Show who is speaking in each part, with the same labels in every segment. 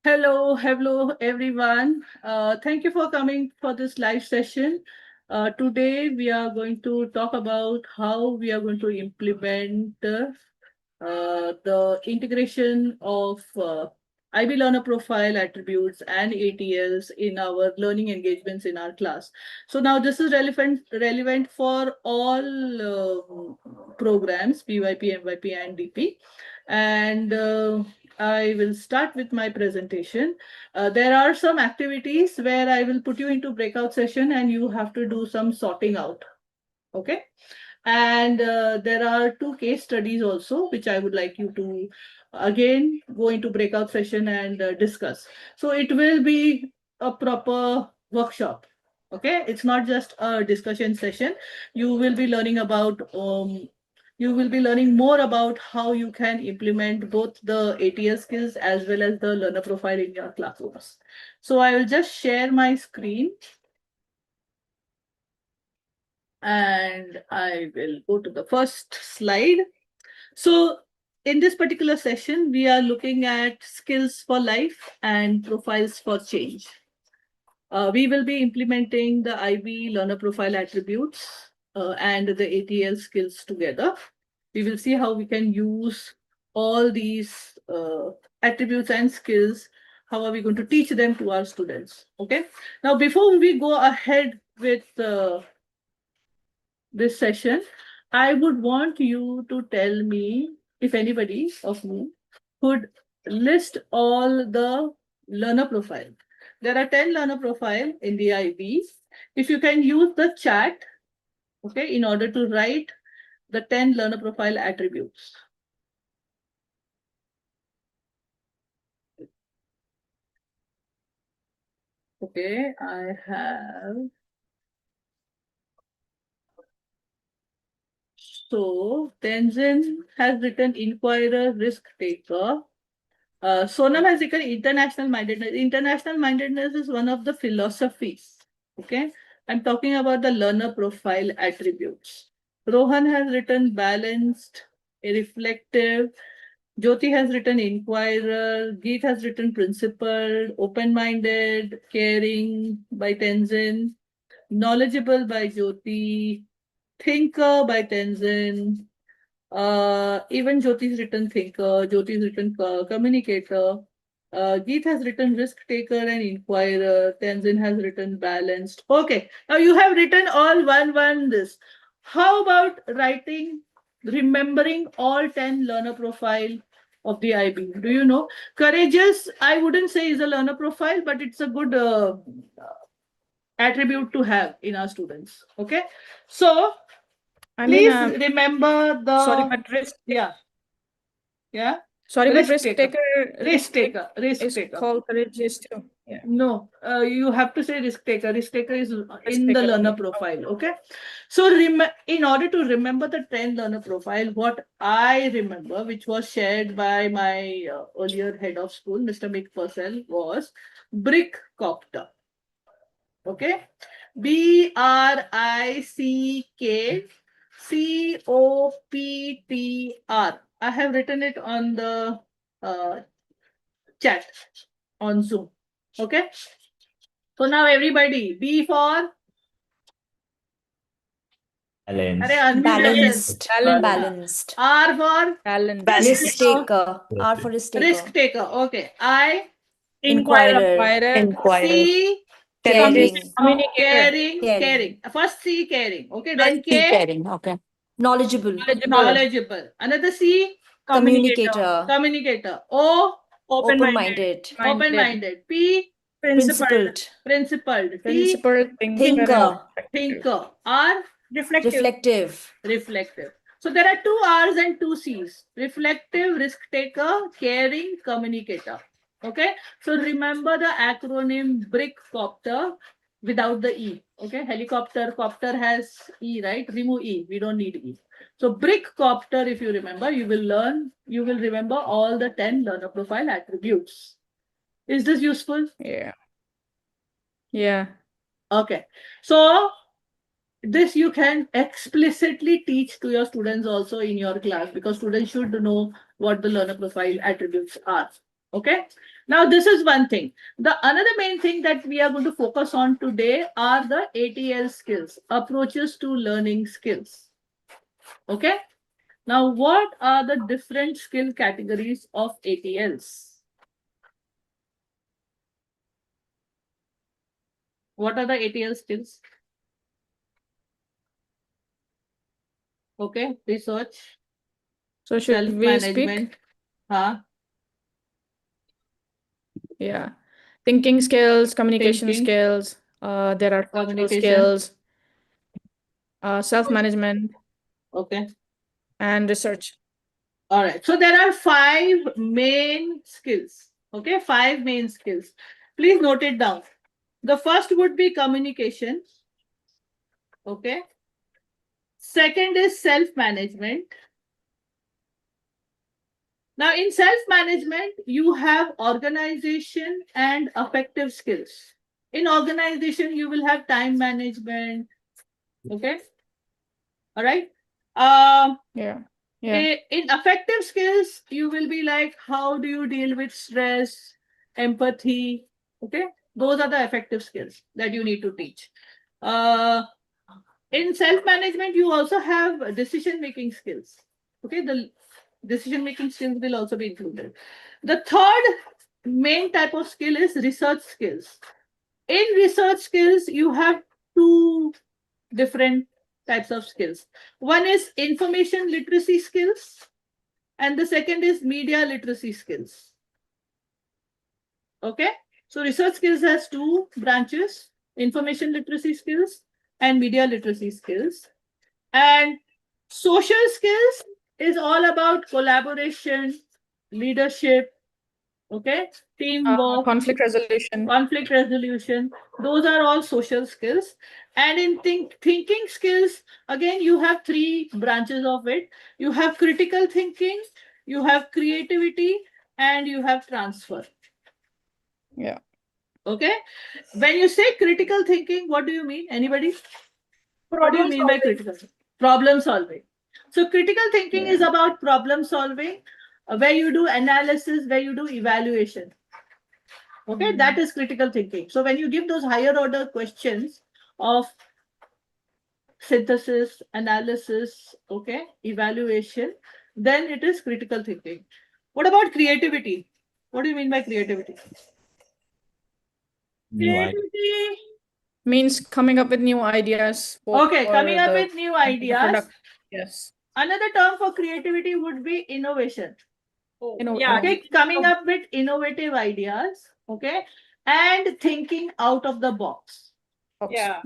Speaker 1: Hello everyone. Thank you for coming for this live session. Today we are going to talk about how we are going to implement the integration of IB learner profile attributes and ATLs in our learning engagements in our class. So now this is relevant for all programs, PYP, MYP, and DP. And I will start with my presentation. There are some activities where I will put you into breakout session and you have to do some sorting out. Okay. And there are two case studies also, which I would like you to again go into breakout session and discuss. So it will be a proper workshop. Okay, it's not just a discussion session. You will be learning about you will be learning more about how you can implement both the ATL skills as well as the learner profile in your classrooms. So I will just share my screen and I will go to the first slide. So in this particular session, we are looking at skills for life and profiles for change. We will be implementing the IB learner profile attributes and the ATL skills together. We will see how we can use all these attributes and skills. How are we going to teach them to our students? Okay. Now, before we go ahead with this session, I would want you to tell me if anybody of you could list all the learner profile. There are 10 learner profile in the IB. If you can use the chat, okay, in order to write the 10 learner profile attributes. Okay, I have. So Tenzin has written inquirer, risk taker. Sonam has written international mindedness. International mindedness is one of the philosophies. Okay, I'm talking about the learner profile attributes. Rohan has written balanced, reflective. Jyoti has written inquirer. Geet has written principled, open-minded, caring by Tenzin, knowledgeable by Jyoti, thinker by Tenzin. Even Jyoti's written thinker, Jyoti's written communicator. Geet has written risk taker and inquirer. Tenzin has written balanced. Okay, now you have written all one this. How about writing, remembering all 10 learner profile of the IB? Do you know? Courageous, I wouldn't say is a learner profile, but it's a good attribute to have in our students. Okay, so please remember the
Speaker 2: sorry, but risk.
Speaker 1: yeah. Yeah.
Speaker 2: Sorry, but
Speaker 1: Risk
Speaker 2: risk
Speaker 1: taker.
Speaker 2: taker.
Speaker 1: Risk taker. Risk
Speaker 2: is
Speaker 1: taker.
Speaker 2: called courageous too. Yeah.
Speaker 1: No, you have to say risk taker. Risk taker is in the
Speaker 2: taker,
Speaker 1: learner
Speaker 2: okay.
Speaker 1: profile. Okay. So in order to remember the 10 learner profile, what I remember, which was shared by my earlier head of school, Mr. Mick Purcell, was brick copter. Okay. BRICKCOPTR. I have written it on the chat on Zoom. Okay. So now everybody, B for
Speaker 3: Balanced.
Speaker 2: Balanced.
Speaker 1: R for
Speaker 3: Risk taker. R for risk taker.
Speaker 1: risk taker. Okay. I
Speaker 3: Inquirer.
Speaker 1: C
Speaker 3: Caring.
Speaker 1: caring. First C caring. Okay. Then K
Speaker 3: Caring. Okay. Knowledgeable.
Speaker 1: knowledgeable. Another C
Speaker 3: Communicator.
Speaker 1: O
Speaker 3: Open-minded.
Speaker 1: open-minded. P
Speaker 3: Principled.
Speaker 1: principled. T
Speaker 2: Principled,
Speaker 1: thinker. R
Speaker 3: Reflective.
Speaker 1: reflective. So there are 2 R's and 2 C's. Reflective, risk taker, caring, communicator. Okay. So remember the acronym BRICKCOPTER without the E. Okay. Helicopter, copter has E, right? Remove E. We don't need E. So BRICKCOPTER, if you remember, you will remember all the 10 learner profile attributes. Is this useful?
Speaker 2: Yeah. Yeah.
Speaker 1: Okay. So this you can explicitly teach to your students also in your class, because students should know what the learner profile attributes are. Okay. Now, this is one thing. The another main thing that we are going to focus on today are the ATL skills, approaches to learning skills. Okay. Now, what are the different skill categories of ATLs? What are the ATL skills? Okay, research,
Speaker 2: So should we speak?
Speaker 1: self-management. Huh?
Speaker 2: Yeah. Thinking skills, communication
Speaker 1: Thinking.
Speaker 2: skills, there are social
Speaker 1: Communication.
Speaker 2: skills, self-management,
Speaker 1: Okay.
Speaker 2: and research.
Speaker 1: All right. So there are 5 main skills. Okay, 5 main skills. Please note it down. The first would be communication. Okay. Second is self-management. Now, in self-management, you have organization and affective skills. In organization, you will have time management. Okay. All right.
Speaker 2: Yeah.
Speaker 1: In affective skills, you will be like, how do you deal with stress, empathy? Okay. Those are the affective skills that you need to teach. In self-management, you also have decision-making skills. Okay. The decision-making skills will also be included. The third main type of skill is research skills. In research skills, you have 2 different types of skills. One is information literacy skills, and the second is media literacy skills. Okay. So research skills has 2 branches, information literacy skills and media literacy skills. And social skills is all about collaboration, leadership, okay, teamwork,
Speaker 2: conflict resolution.
Speaker 1: Those are all social skills. And in thinking skills, again, you have 3 branches of it. You have critical thinking, you have creativity, and you have transfer.
Speaker 2: Yeah.
Speaker 1: Okay. When you say critical thinking, what do you mean? Anybody? What do you mean by critical? Problem solving. So critical thinking is about problem solving, where you do analysis, where you do evaluation. Okay, that is critical thinking. So when you give those higher order questions of synthesis, analysis, okay, evaluation, then it is critical thinking. What about creativity? What do you mean by creativity? Creativity
Speaker 2: means coming up with new ideas.
Speaker 1: Okay, coming up with new ideas.
Speaker 2: Yes.
Speaker 1: Another term for creativity would be innovation.
Speaker 2: Yeah.
Speaker 1: Okay, coming up with innovative ideas. Okay, and thinking out of the box.
Speaker 2: Yeah.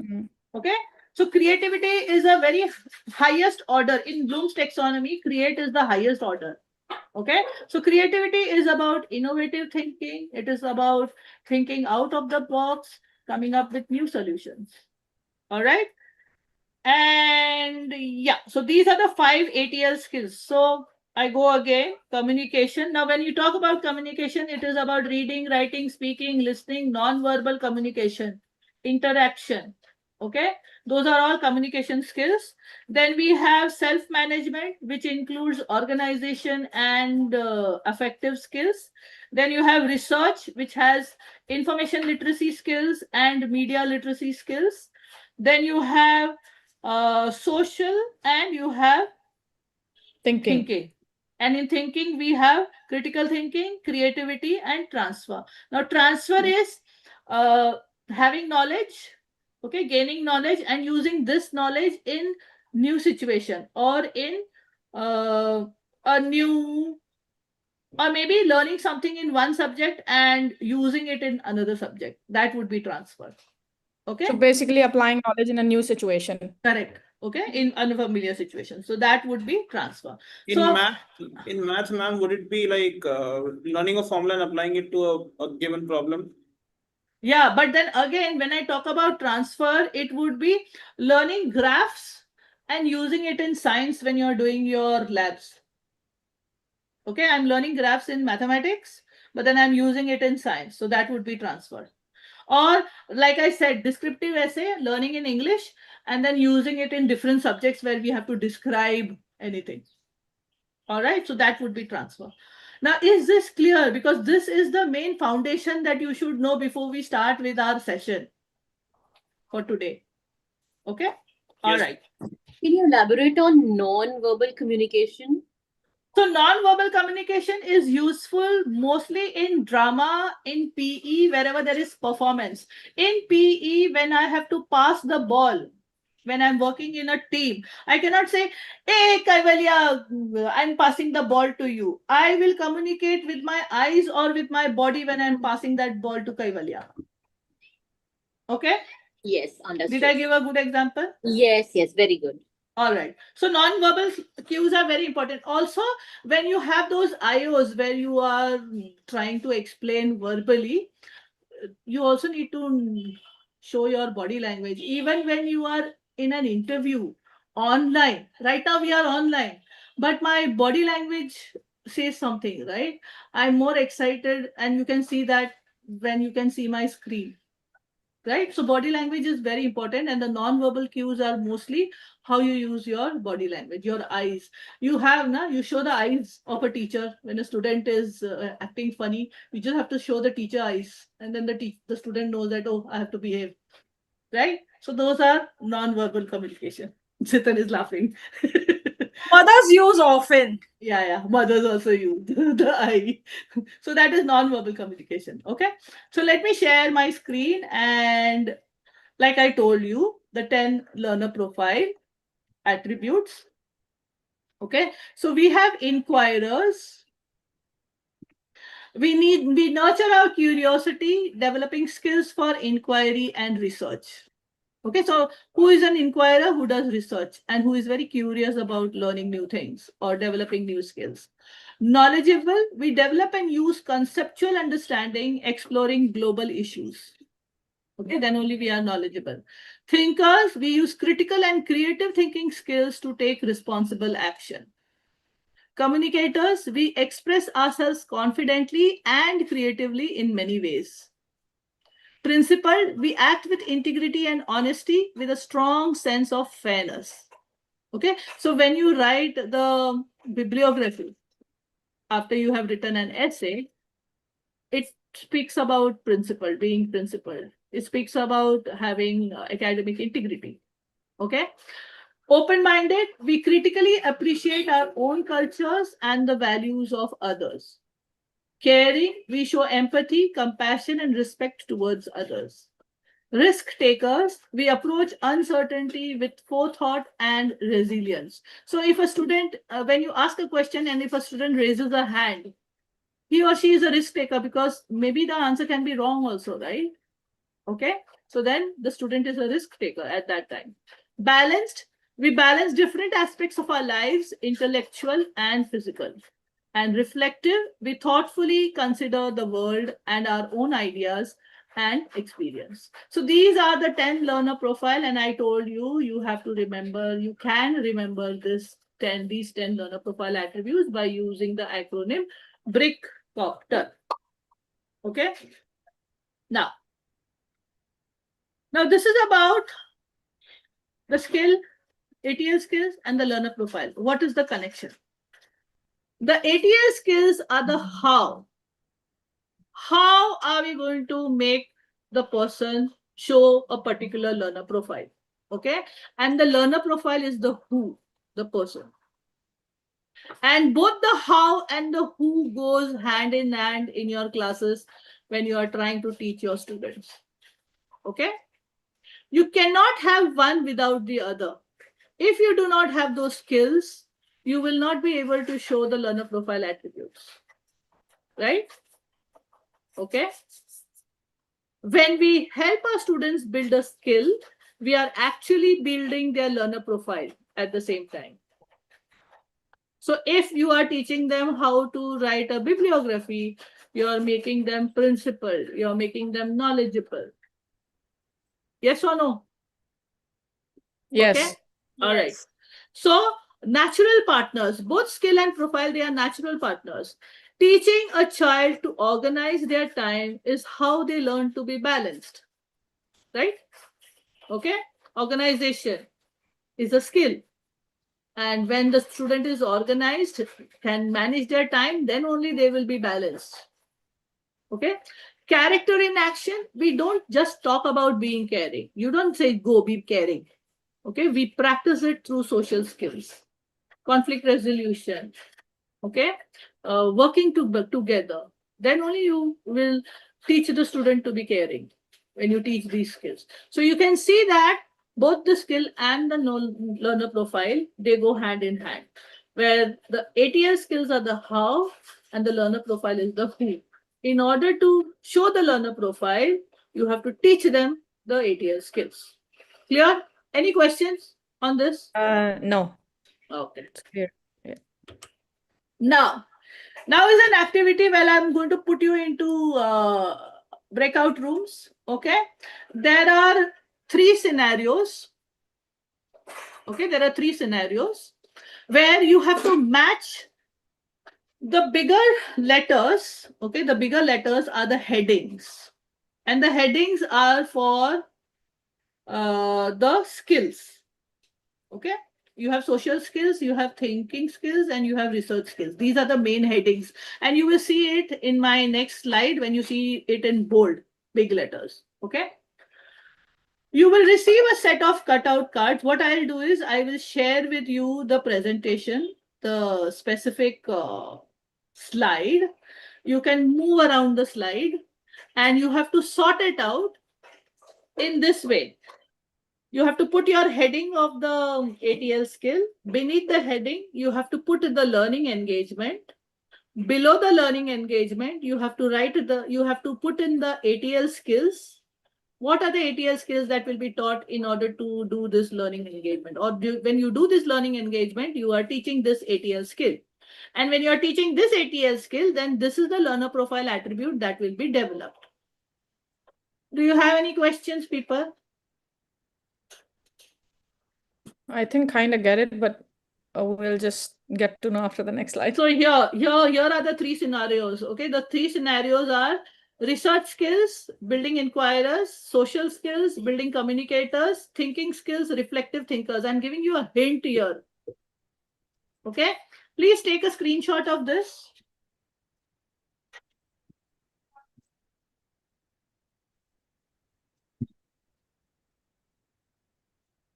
Speaker 1: Okay, so creativity is a very highest order in Bloom's taxonomy. Create is the highest order. Okay, so creativity is about innovative thinking. It is about thinking out of the box, coming up with new solutions. All right. And yeah, so these are the 5 ATL skills. So I go again, communication. Now, when you talk about communication, it is about reading, writing, speaking, listening, non-verbal communication, interaction. Okay, those are all communication skills. Then we have self-management, which includes organization and affective skills. Then you have research, which has information literacy skills and media literacy skills. Then you have social, and you have thinking. And in thinking, we have critical thinking, creativity, and transfer. Now, transfer is having knowledge, okay, gaining knowledge and using this knowledge in new situation or in a new, or maybe learning something in one subject and using it in another subject. That would be transfer. Okay.
Speaker 2: So basically applying knowledge in a new situation.
Speaker 1: Correct. Okay, in unfamiliar situation. So that would be transfer.
Speaker 4: In math, ma'am, would it be like learning a formula and applying it to a given problem?
Speaker 1: Yeah, but then again, when I talk about transfer, it would be learning graphs and using it in science when you're doing your labs. Okay, I'm learning graphs in mathematics, but then I'm using it in science. So that would be transfer. Or like I said, descriptive essay, learning in English, and then using it in different subjects where we have to describe anything. All right, so that would be transfer. Now, is this clear? Because this is the main foundation that you should know before we start with our session for today. Okay? All
Speaker 4: Yes.
Speaker 1: right.
Speaker 5: Can you elaborate on non-verbal communication?
Speaker 1: So non-verbal communication is useful mostly in drama, in PE, wherever there is performance. In PE, when I have to pass the ball, when I'm working in a team, I cannot say, hey, Kaivalya, I'm passing the ball to you. I will communicate with my eyes or with my body when I'm passing that ball to Kaivalya. Okay?
Speaker 5: Yes, understood.
Speaker 1: Did I give a good example?
Speaker 5: Yes, very good.
Speaker 1: All right. So non-verbal cues are very important. Also, when you have those IOs where you are trying to explain verbally, you also need to show your body language. Even when you are in an interview online, right now we are online, but my body language says something, right? I'm more excited, and you can see that when you can see my screen. Right, so body language is very important, and the non-verbal cues are mostly how you use your body language, your eyes. You show the eyes of a teacher when a student is acting funny. You just have to show the teacher eyes, and then the student knows that, oh, I have to behave. Right, so those are non-verbal communication. Chitan is laughing.
Speaker 2: Mothers use often.
Speaker 1: Yeah, mothers also use the eye. So that is non-verbal communication. Okay, so let me share my screen, and like I told you, the 10 learner profile attributes. Okay, so we have inquirers. We nurture our curiosity, developing skills for inquiry and research. Okay, so who is an inquirer? Who does research and who is very curious about learning new things or developing new skills. Knowledgeable, we develop and use conceptual understanding, exploring global issues. Okay, then only we are knowledgeable. Thinkers, we use critical and creative thinking skills to take responsible action. Communicators, we express ourselves confidently and creatively in many ways. Principled, we act with integrity and honesty with a strong sense of fairness. Okay, so when you write the bibliography, after you have written an essay, it speaks about principle, being principled. It speaks about having academic integrity. Okay. Open-minded, we critically appreciate our own cultures and the values of others. Caring, we show empathy, compassion, and respect towards others. Risk takers, we approach uncertainty with forethought and resilience. So if a student, when you ask a question and if a student raises a hand, he or she is a risk taker because maybe the answer can be wrong also, right? Okay, so then the student is a risk taker at that time. Balanced, we balance different aspects of our lives, intellectual and physical. And reflective, we thoughtfully consider the world and our own ideas and experience. So these are the 10 learner profile, and I told you, you have to remember, you can remember these 10 learner profile attributes by using the acronym Breakout. Okay, now this is about the skill, ATL skills, and the learner profile. What is the connection? The ATL skills are the how. How are we going to make the person show a particular learner profile? Okay, and the learner profile is the who, the person. And both the how and the who goes hand in hand in your classes when you are trying to teach your students. Okay, you cannot have one without the other. If you do not have those skills, you will not be able to show the learner profile attributes. Right? Okay. When we help our students build a skill, we are actually building their learner profile at the same time. So if you are teaching them how to write a bibliography, you are making them principled, you are making them knowledgeable. Yes or no?
Speaker 2: Yes.
Speaker 1: Okay? All right. So natural partners, both skill and profile, they are natural partners. Teaching a child to organize their time is how they learn to be balanced. Right? Okay? Organization is a skill. And when the student is organized, can manage their time, then only they will be balanced. Okay. Character in action, we don't just talk about being caring. You don't say go be caring. Okay. We practice it through social skills, conflict resolution, okay, working together. Then only you will teach the student to be caring when you teach these skills. So you can see that both the skill and the learner profile, they go hand in hand, where the ATL skills are the how and the learner profile is the who. In order to show the learner profile, you have to teach them the ATL skills. Clear? Any questions on this?
Speaker 2: No.
Speaker 1: Okay.
Speaker 2: It's clear.
Speaker 1: Now is an activity where I'm going to put you into breakout rooms. Okay. There are three scenarios. Okay. There are three scenarios where you have to match the bigger letters. Okay. The bigger letters are the headings, and the headings are for the skills. Okay. You have social skills, you have thinking skills, and you have research skills. These are the main headings. And you will see it in my next slide when you see it in bold, big letters. Okay. You will receive a set of cutout cards. What I'll do is I will share with you the presentation, the specific slide. You can move around the slide and you have to sort it out in this way. You have to put your heading of the ATL skill. Beneath the heading, you have to put the learning engagement. Below the learning engagement, you have to put in the ATL skills. What are the ATL skills that will be taught in order to do this learning engagement? Or when you do this learning engagement, you are teaching this ATL skill. And when you are teaching this ATL skill, then this is the learner profile attribute that will be developed. Do you have any questions, people?
Speaker 2: I think kind of get it, but we'll just get to know after the next slide.
Speaker 1: So here are the three scenarios. Okay, the three scenarios are research skills, building inquirers, social skills, building communicators, thinking skills, reflective thinkers. I'm giving you a hint here. Okay, please take a screenshot of this.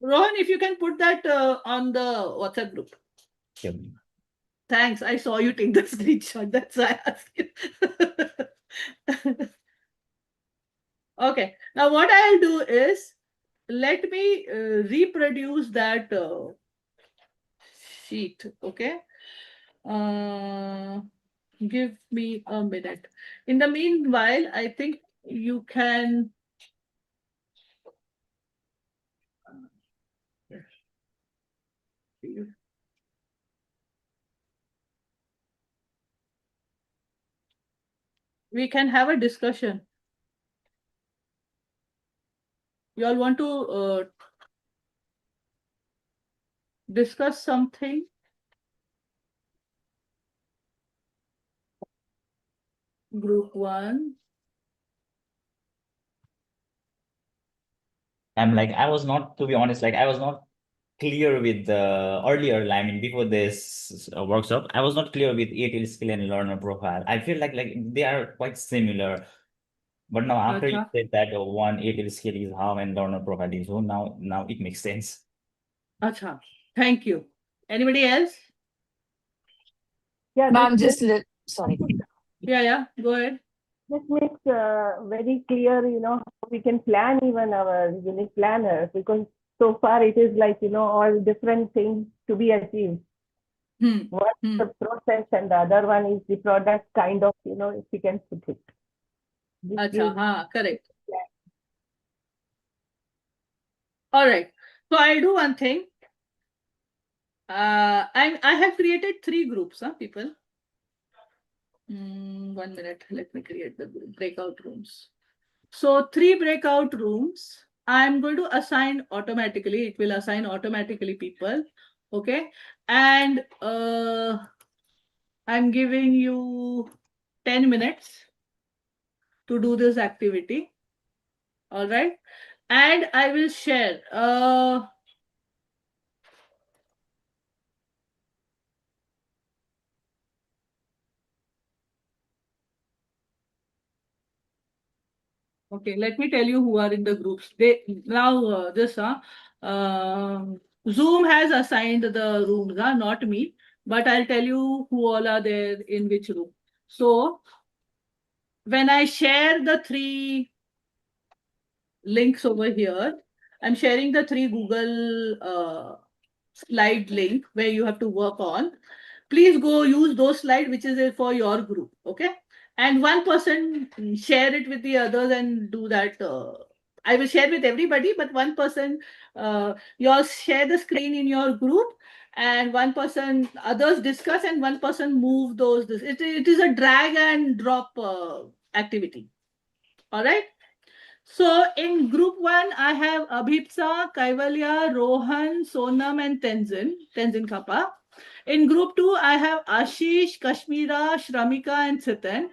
Speaker 1: Rohan, if you can put that on the WhatsApp group.
Speaker 6: Yep.
Speaker 1: Thanks. I saw you take the screenshot. That's why I asked you. Okay. Now what I'll do is let me reproduce that sheet. Okay. Give me a minute. In the meanwhile, I think you can. We can have a discussion. You all want to discuss something? Group 1.
Speaker 6: I was not, to be honest, I was not clear with the earlier, before this workshop, I was not clear with ATL skill and learner profile. I feel like they are quite similar. But now after you said that one ATL skill is how and learner profile is who, now it makes sense.
Speaker 1: Acha. Thank you. Anybody else?
Speaker 7: Yeah,
Speaker 3: Ma'am,
Speaker 7: this
Speaker 3: just sorry.
Speaker 1: Yeah, go ahead.
Speaker 7: this makes very clear, how we can plan even our unit planner, because so far it is all different things to be achieved. One is the process and the other one is the product, kind of, if we can put it.
Speaker 1: Acha, correct. All right. So I'll do one thing. I have created 3 groups, people. 1 minute. Let me create the breakout rooms. So 3 breakout rooms. I'm going to assign automatically. It will assign automatically people. Okay. And I'm giving you 10 minutes to do this activity. All right. And I will share. Okay, let me tell you who are in the groups. They now Zoom has assigned the rooms, not me, but I'll tell you who all are there in which room. So when I share the three links over here, I'm sharing the three Google slide link where you have to work on. Please go use those slides, which is for your group, okay? And one person share it with the others and do that. I will share with everybody, but one person, you all share the screen in your group, and one person, others discuss, and one person move those. It is a drag and drop activity. All right. So in group one, I have Abhipsa, Kaivalya, Rohan, Sonam, and Tenzin Kappa. In group two, I have Ashish, Kashmira, Shramika, and Sitan.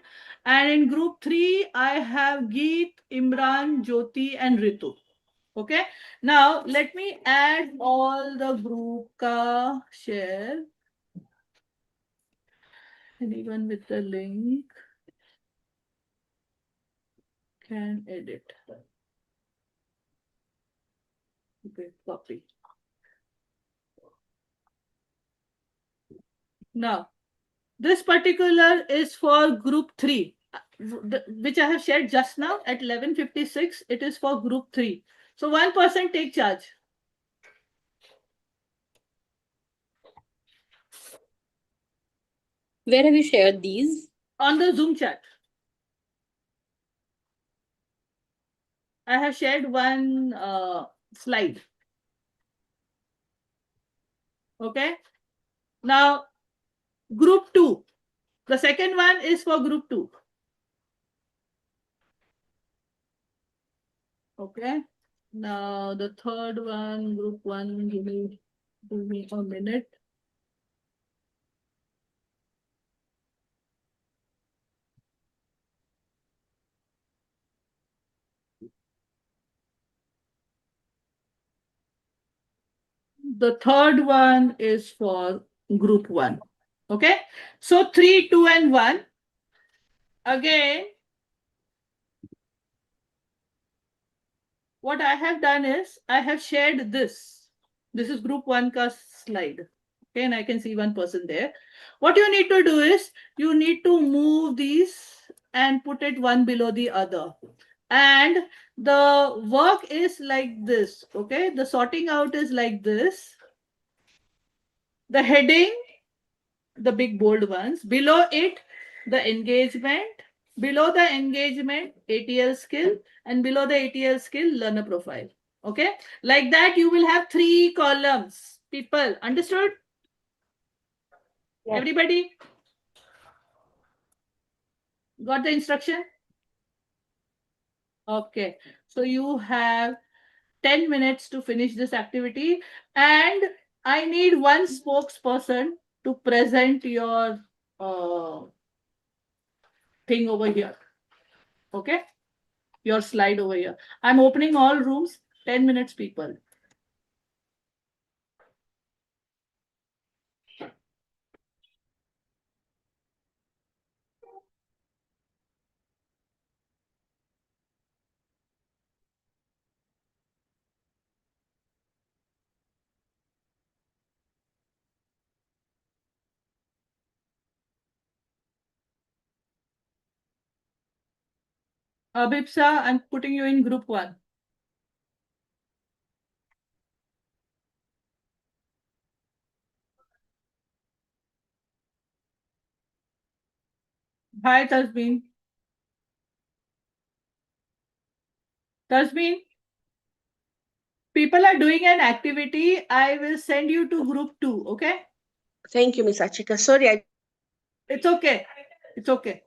Speaker 1: And in group three, I have Geet, Imran, Jyoti, and Ritu. Okay. Now let me add all the group ka share. Anyone with the link can edit. Okay, copy. Now, this particular is for group 3, which I have shared just now at 11:56. It is for group 3. So one person take charge.
Speaker 5: Where have you shared these?
Speaker 1: On the Zoom chat. I have shared one slide. Okay. Now, group 2. The second one is for group 2. Okay. Now, the third one, group 1, give me a minute. The third one is for group 1. Okay. So 3, 2, and 1. Again, what I have done is I have shared this. This is group 1 ka slide. Okay, and I can see one person there. What you need to do is you need to move these and put it one below the other. And the work is like this. Okay, the sorting out is like this. The heading, the big bold ones. Below it, the engagement. Below the engagement, ATL skill. And below the ATL skill, learner profile. Okay. Like that, you will have 3 columns. People, understood?
Speaker 7: Yes.
Speaker 1: Everybody? Got the instruction? Okay. So you have 10 minutes to finish this activity. And I need one spokesperson to present your thing over here. Okay. Your slide over here. I'm opening all rooms, 10 minutes, people. Abhipsa, I'm putting you in group 1. Hi, Tasbeen. Tasbeen, people are doing an activity. I will send you to group 2, okay?
Speaker 8: Thank you, Miss Achika. Sorry,
Speaker 1: It's okay. It's okay.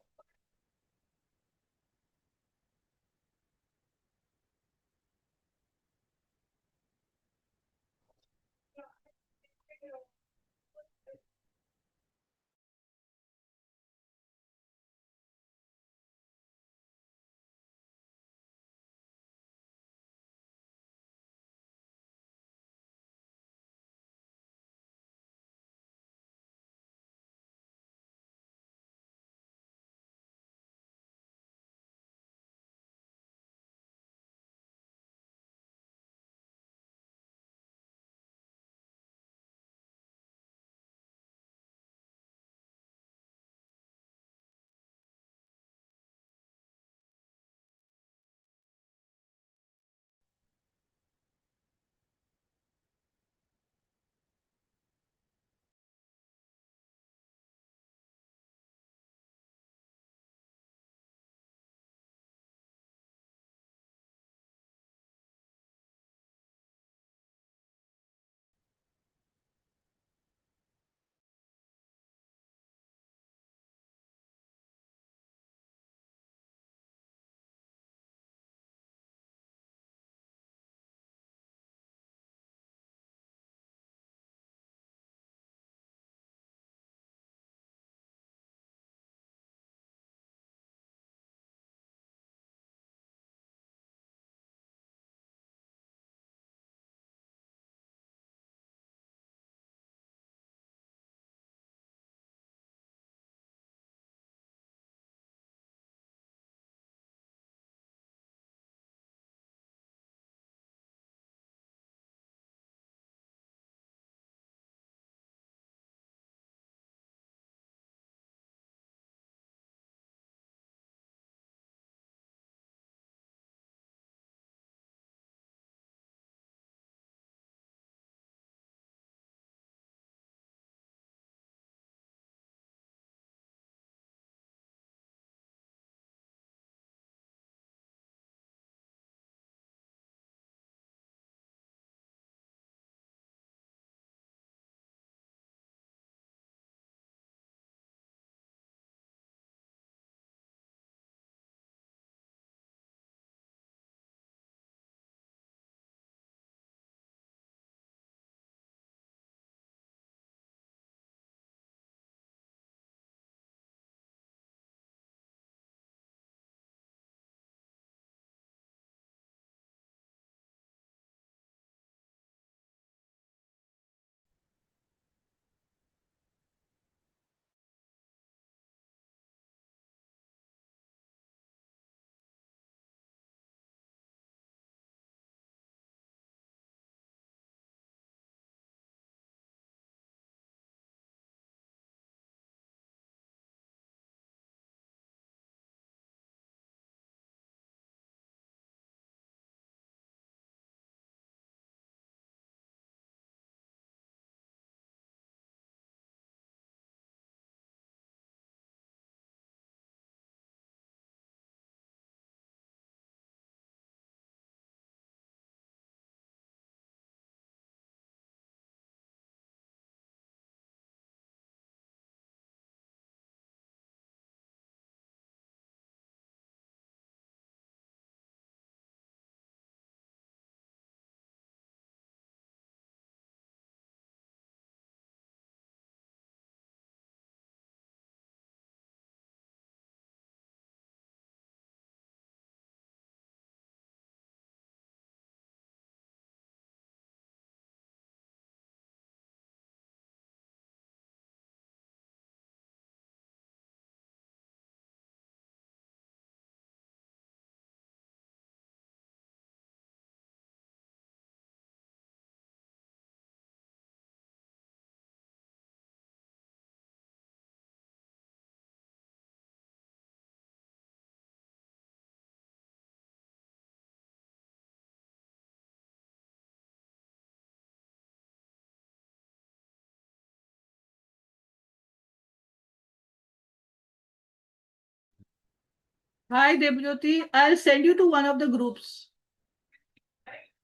Speaker 1: Hi, Debjyoti. I'll send you to one of the groups.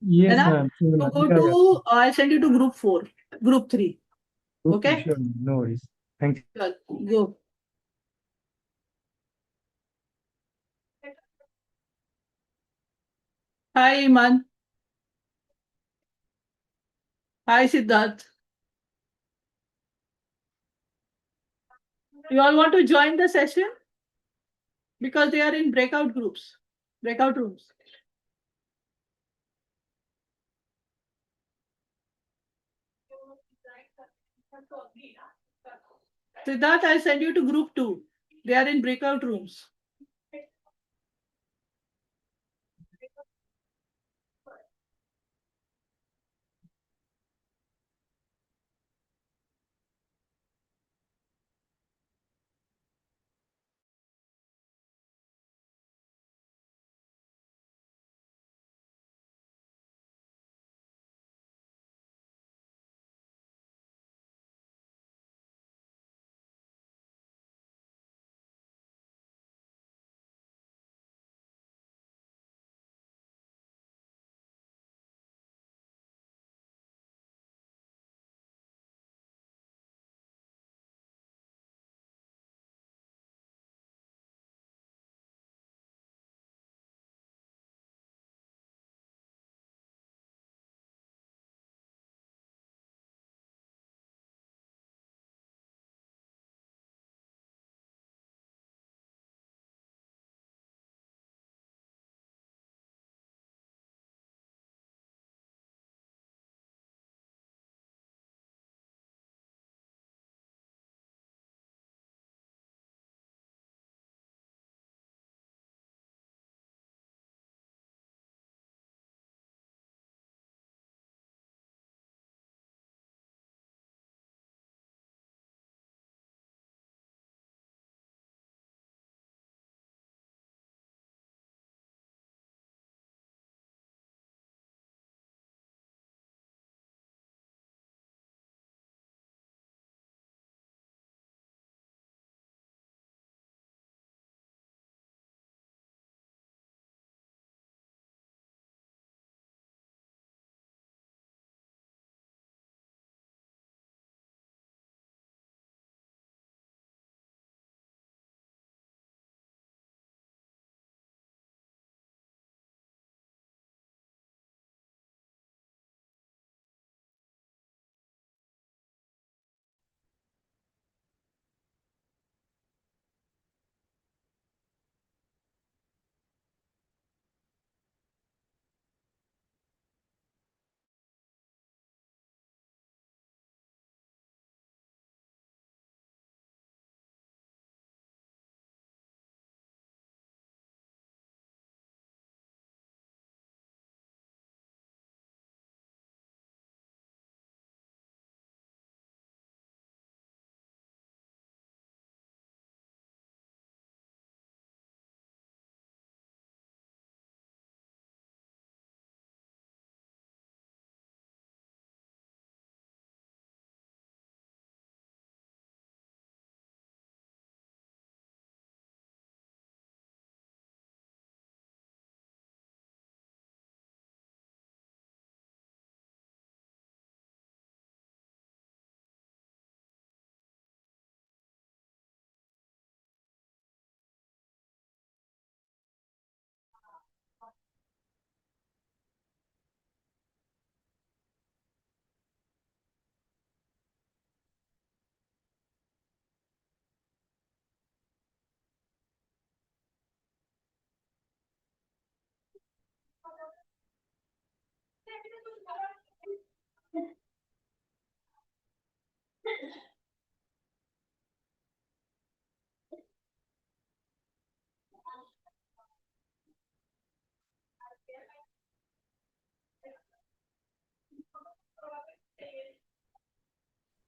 Speaker 9: Yes,
Speaker 1: Enough?
Speaker 9: ma'am. Sure,
Speaker 1: So
Speaker 9: ma'am.
Speaker 1: go
Speaker 9: Yeah, yeah.
Speaker 1: to, I'll send you to group 4, group 3.
Speaker 9: Okay,
Speaker 1: Okay?
Speaker 9: sure, ma'am. No worries. Thank you.
Speaker 1: Well, go. Hi, Iman. Hi, Siddharth. You all want to join the session? Because they are in breakout groups, breakout rooms. Siddharth, I send you to group 2. They are in breakout rooms.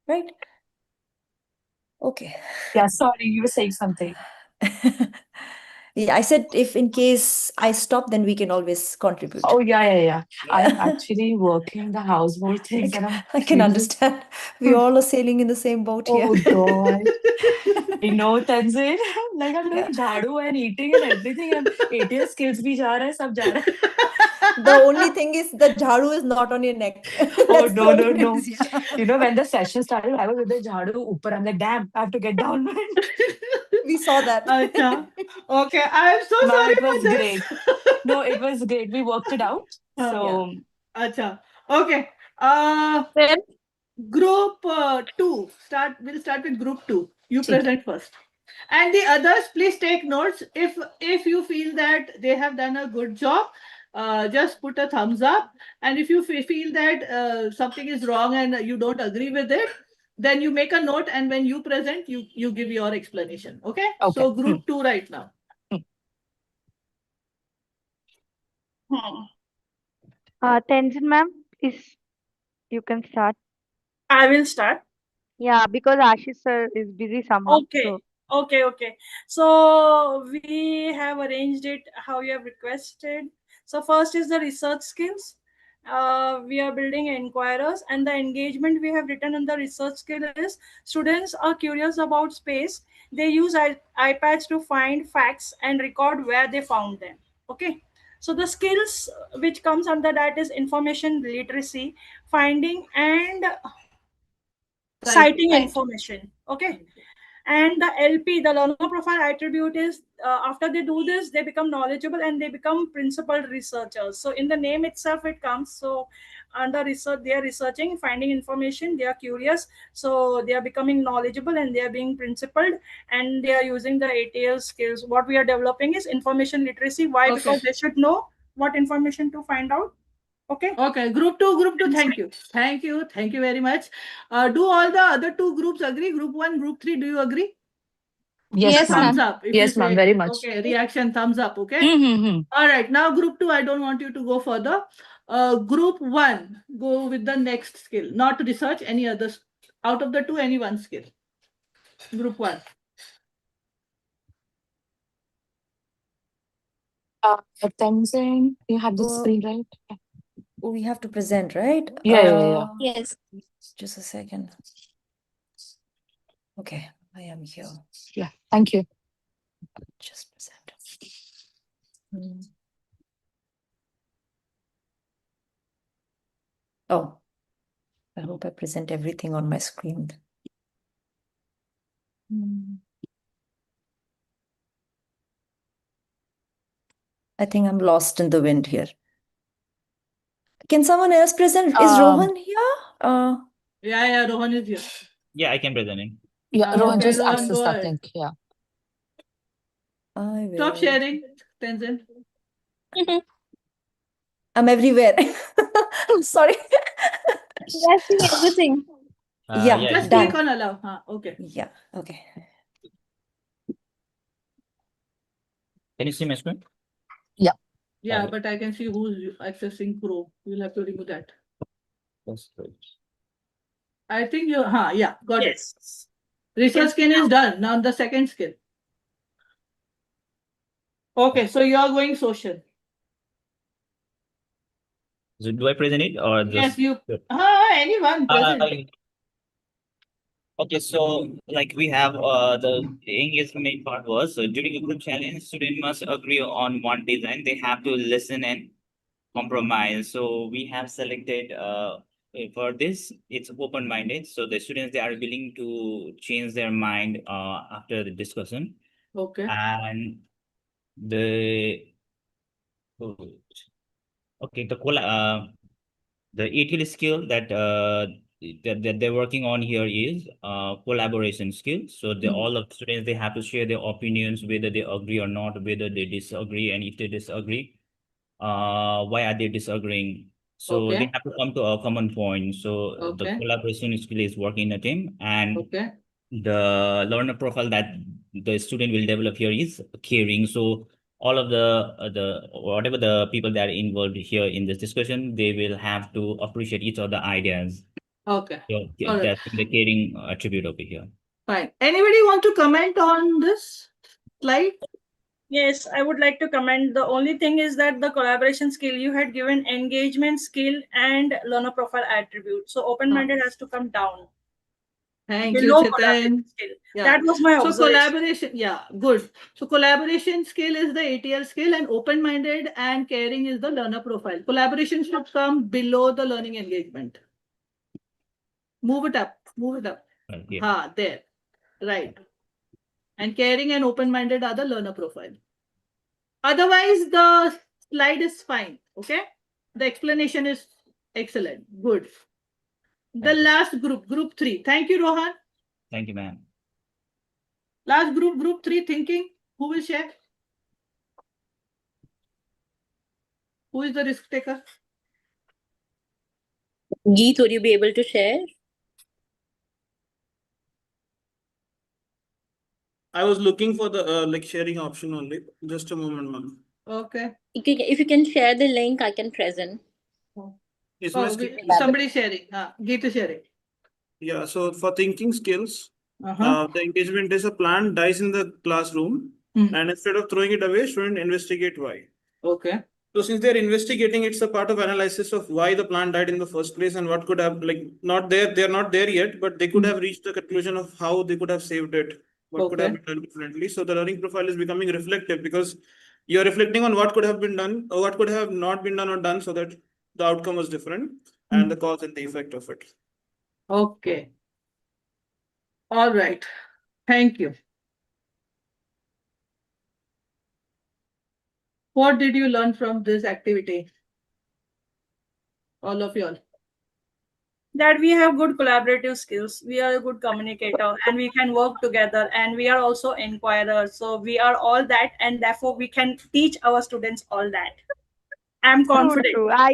Speaker 3: Right? Okay.
Speaker 10: Yeah, sorry, you were saying something.
Speaker 3: Yeah, I said if in case I stop, then we can always contribute.
Speaker 10: Oh, yeah. I'm
Speaker 3: Yeah.
Speaker 10: actually working the household things and I'm
Speaker 3: I can
Speaker 10: really-
Speaker 3: understand. We all are sailing in the same boat here.
Speaker 10: Oh God. I know, Tanzin. Like I'm doing
Speaker 3: Yeah.
Speaker 10: jhadu and eating and everything and ATL skills bhi ja raha hai, sab ja raha hai.
Speaker 3: The only thing is the jharu is not on your neck.
Speaker 10: Oh,
Speaker 3: That's the
Speaker 10: no,
Speaker 3: only
Speaker 10: no.
Speaker 3: news, yeah.
Speaker 10: You know, when the session started, I was with the jhadu upar. I'm like, damn, I have to get down.
Speaker 3: We saw that.
Speaker 1: Acha. Okay, I am so
Speaker 10: Ma'am,
Speaker 1: sorry
Speaker 10: it
Speaker 1: for
Speaker 10: was
Speaker 1: this.
Speaker 10: great. No, it was great. We worked it out.
Speaker 1: Yeah.
Speaker 10: So,
Speaker 1: Acha. Okay.
Speaker 5: Then
Speaker 1: Group 2. We'll start with group 2. You
Speaker 10: ठीक है.
Speaker 1: present first. And the others, please take notes. If you feel that they have done a good job, just put a thumbs up. And if you feel that something is wrong and you don't agree with it, then you make a note. And when you present, you give your explanation. Okay?
Speaker 10: Okay.
Speaker 1: So group 2 right now.
Speaker 11: Tenzin ma'am, please, you can start.
Speaker 12: I will start.
Speaker 11: Yeah, because Ashish sir is busy somehow.
Speaker 12: Okay.
Speaker 11: So
Speaker 12: Okay. So we have arranged it how you have requested. So first is the research skills. We are building inquirers, and the engagement we have written in the research skill is students are curious about space. They use iPads to find facts and record where they found them. Okay. So the skills which comes under that is information literacy, finding and citing information. Okay. And the LP, the learner profile attribute is after they do this, they become knowledgeable and they become principled researchers. So in the name itself, it comes. So under research, they are researching, finding information, they are curious. So they are becoming knowledgeable and they are being principled and they are using the ATL skills. What we are developing is information literacy. Why?
Speaker 1: Okay.
Speaker 12: Because they should know what information to find out. Okay.
Speaker 1: Okay, group 2, thank you. Thank you very much. Do all the other 2 groups agree? Group 1, group 3, do you agree?
Speaker 10: yes, ma'am.
Speaker 1: Thumbs up. If
Speaker 10: Yes,
Speaker 1: you
Speaker 10: ma'am,
Speaker 1: say,
Speaker 10: very much.
Speaker 1: okay, reaction, thumbs up, okay?
Speaker 10: Mm-hmm.
Speaker 1: All right, now group 2, I don't want you to go further. Group 1, go with the next skill, not research, any other, out of the 2, any one skill. Group 1.
Speaker 10: Tenzin, you have the
Speaker 3: Well,
Speaker 10: screen, right?
Speaker 3: We have to present, right?
Speaker 10: Yeah.
Speaker 5: yes.
Speaker 3: Just a second. Okay, I am here.
Speaker 10: Yeah, thank you.
Speaker 3: Just present. Hmm. Oh, I hope I present everything on my screen. I think I'm lost in the wind here. Can someone else present? Is Rohan here?
Speaker 1: Yeah, Rohan is here.
Speaker 6: Yeah, I can present it.
Speaker 10: Yeah, Rohan,
Speaker 1: Okay,
Speaker 10: just
Speaker 1: Rohan,
Speaker 10: access
Speaker 1: go
Speaker 10: that
Speaker 1: ahead.
Speaker 10: link. Yeah.
Speaker 3: I will.
Speaker 1: Stop sharing, Tenzin.
Speaker 3: I'm everywhere. I'm sorry.
Speaker 5: I see everything.
Speaker 3: Yeah,
Speaker 1: Just
Speaker 3: done.
Speaker 1: click on allow. Okay.
Speaker 3: Yeah, okay.
Speaker 6: Can you see my screen?
Speaker 1: Yeah,
Speaker 6: Okay.
Speaker 1: but I can see who's accessing Pro. You'll have to remove that.
Speaker 6: That's great.
Speaker 1: I think yeah, got it.
Speaker 12: Yes.
Speaker 1: Research skin is done. Now the second skill. Okay, so you are going social.
Speaker 6: So do I present it or just?
Speaker 1: Yes, you. Anyone present.
Speaker 6: Okay, so like we have the engagement part was during a group challenge, student must agree on one design. They have to listen and compromise. So we have selected for this, it's open-minded. So the students, they are willing to change their mind after the discussion.
Speaker 1: Okay.
Speaker 6: And the the ATL skill that they're working on here is collaboration skills. So all of the students, they have to share their opinions, whether they agree or not, whether they disagree, and if they disagree, why are they disagreeing? So they have to come to a common point. So the collaboration skill is working in a team, and the learner profile that the student will develop here is caring. So all of the whatever the people that are involved here in this discussion, they will have to appreciate each of the ideas.
Speaker 1: Okay.
Speaker 6: So that's the caring attribute over here.
Speaker 1: Fine. Anybody want to comment on this slide?
Speaker 12: Yes, I would like to comment. The only thing is that the collaboration skill you had given engagement skill and learner profile attribute. So open-minded has to come down.
Speaker 1: Thank you,
Speaker 12: Below
Speaker 1: Chetan.
Speaker 12: collaboration skill.
Speaker 1: Yeah.
Speaker 12: That was my
Speaker 1: So
Speaker 12: observation.
Speaker 1: collaboration, yeah, good. So collaboration skill is the ATL skill, and open-minded and caring is the learner profile. Collaboration should come below the learning engagement. Move it up, move it up.
Speaker 6: Yeah.
Speaker 1: Ha, there. Right. And caring and open-minded are the learner profile. Otherwise, the slide is fine. Okay. The explanation is excellent. Good. The last group, group 3. Thank you, Rohan.
Speaker 6: Thank you, ma'am.
Speaker 1: Last group, group 3, thinking. Who will share? Who is the risk taker?
Speaker 5: Geet, would you be able to share?
Speaker 4: I was looking for the like sharing option only. Just a moment, ma'am.
Speaker 1: Okay.
Speaker 5: If you can share the link, I can present.
Speaker 4: Is my
Speaker 1: Oh,
Speaker 4: screen-
Speaker 1: somebody sharing. Geet is sharing.
Speaker 4: Yeah, so for thinking skills,
Speaker 1: Uh-huh.
Speaker 4: the engagement is a plant dies in the classroom, and instead of throwing it away, student investigate why.
Speaker 1: Okay.
Speaker 4: So since they're investigating, it's a part of analysis of why the plant died in the first place and what could have they're not there yet, but they could have reached the conclusion of how they could have saved it, what could have been done differently. So the learning profile is becoming reflective because you're reflecting on what could have been done or what could have not been done or done so that the outcome was different and the cause and the effect of it.
Speaker 1: Okay. All right. Thank you. What did you learn from this activity? All of you all.
Speaker 12: That we have good collaborative skills. We are a good communicator and we can work together, and we are also inquirers. So we are all that, and therefore we can teach our students all that. I'm confident.
Speaker 11: True. I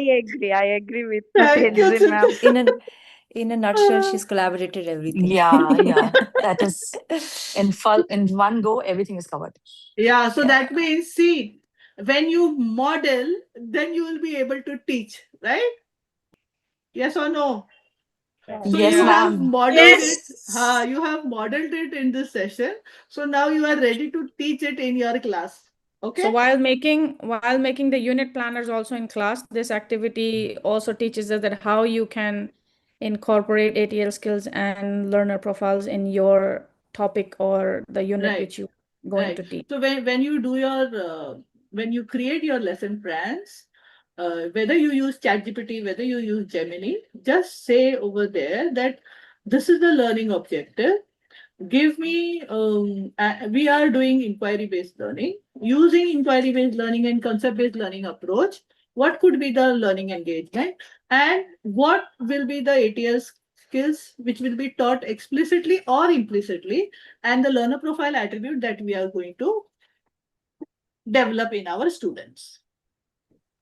Speaker 11: agree with
Speaker 1: Thank you,
Speaker 11: Tenzin, ma'am.
Speaker 3: In a nutshell, she's collaborated everything.
Speaker 10: Yeah. That is in one go, everything is covered.
Speaker 1: Yeah, so
Speaker 3: Yeah.
Speaker 1: that means, see, when you model, then you will be able to teach, right? Yes or no? So
Speaker 10: Yes,
Speaker 1: you have
Speaker 10: ma'am.
Speaker 1: modeled
Speaker 12: Yes.
Speaker 1: it. You have modeled it in this session. So now you are ready to teach it in your class. Okay.
Speaker 2: So while making the unit planners also in class, this activity also teaches us that how you can incorporate ATL skills and learner profiles in your topic or the unit which you going to teach.
Speaker 1: So when you do your when you create your lesson plans, whether you use ChatGPT, whether you use Gemini, just say over there that this is the learning objective. Give me, we are doing inquiry-based learning. Using inquiry-based learning and concept-based learning approach, what could be the learning engagement and what will be the ATL skills which will be taught explicitly or implicitly, and the learner profile attribute that we are going to develop in our students.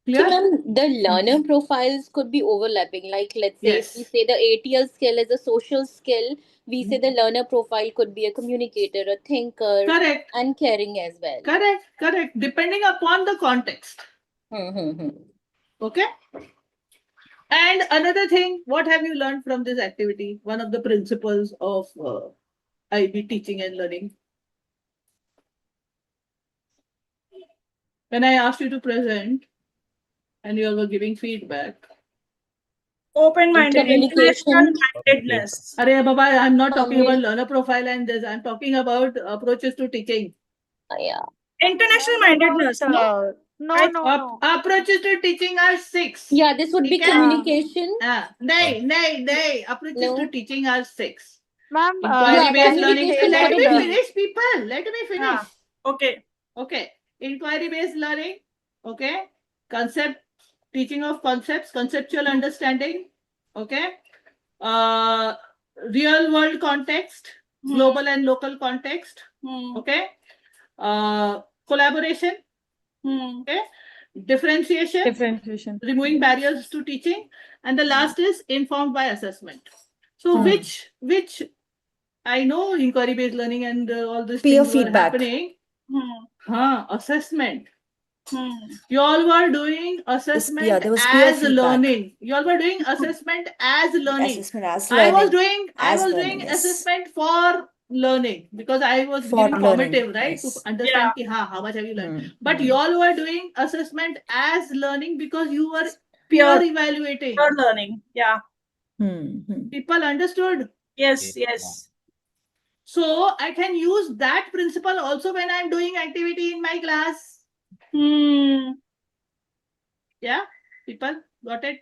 Speaker 5: So, ma'am, the learner profiles could be overlapping. Like, let's say, if we say the ATL skill is a social skill, we say the learner profile could be a communicator, a thinker,
Speaker 1: Correct,
Speaker 5: and caring as well.
Speaker 1: correct. Depending upon the context. Okay. And another thing, what have you learned from this activity? One of the principles of IB teaching and learning. When I asked you to present and you were giving feedback.
Speaker 12: Open-minded,
Speaker 5: Communication.
Speaker 12: international-mindedness.
Speaker 1: Arey Baba, I'm not talking about learner profile and this. I'm talking about approaches to teaching.
Speaker 5: Yeah.
Speaker 12: International-mindedness.
Speaker 11: No.
Speaker 1: Approaches to teaching are 6.
Speaker 5: Yeah, this would be communication.
Speaker 1: Nay. Approaches to teaching are 6.
Speaker 11: Ma'am,
Speaker 1: Inquiry-based
Speaker 11: can
Speaker 1: learning.
Speaker 11: we say
Speaker 1: Let
Speaker 11: that
Speaker 1: me finish, people. Let me finish.
Speaker 12: Okay.
Speaker 1: Inquiry-based learning. Okay. Teaching of concepts, conceptual understanding. Okay. Real world context, global and local context. Okay. Collaboration. Okay. Differentiation. Removing barriers to teaching. And the last is informed by assessment. So which I know inquiry-based learning and all these
Speaker 3: Peer
Speaker 1: things were
Speaker 3: feedback.
Speaker 1: happening. Assessment. You all were doing assessment
Speaker 3: there was peer
Speaker 1: as
Speaker 3: feedback.
Speaker 1: learning. You all were doing assessment as learning.
Speaker 3: Assessment as
Speaker 1: I
Speaker 3: learning.
Speaker 1: was doing assessment for learning, because I was
Speaker 3: For
Speaker 1: giving
Speaker 3: learning,
Speaker 1: formative, right? To
Speaker 3: yes.
Speaker 1: understand ki, how much have you learned. But
Speaker 3: Hmm.
Speaker 1: you all were doing assessment as learning because you were peer evaluating.
Speaker 12: Pure learning. Yeah.
Speaker 1: People understood.
Speaker 12: Yes, yes.
Speaker 1: So I can use that principle also when I'm doing activity in my class. Yeah, people got it?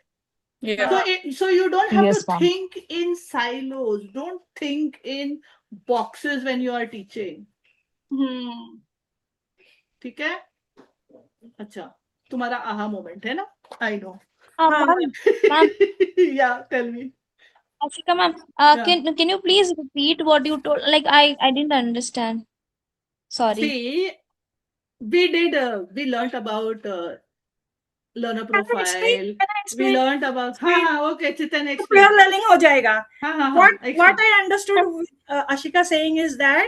Speaker 2: Yeah.
Speaker 1: So you don't have
Speaker 10: Yes,
Speaker 1: to
Speaker 10: ma'am.
Speaker 1: think in silos. Don't think in boxes when you are teaching. ठीक है? अच्छा, तुम्हारा aha moment है ना? I know.
Speaker 13: Ma'am,
Speaker 1: Yeah, tell me.
Speaker 13: Ashika ma'am,
Speaker 1: Yeah.
Speaker 13: can you please repeat what you told? Like I didn't understand. Sorry.
Speaker 1: See, we learnt about learner profile. We learnt about okay, Chitan explain.
Speaker 12: Clear learning हो जाएगा. What
Speaker 1: explain.
Speaker 12: I understood Ashika saying is that,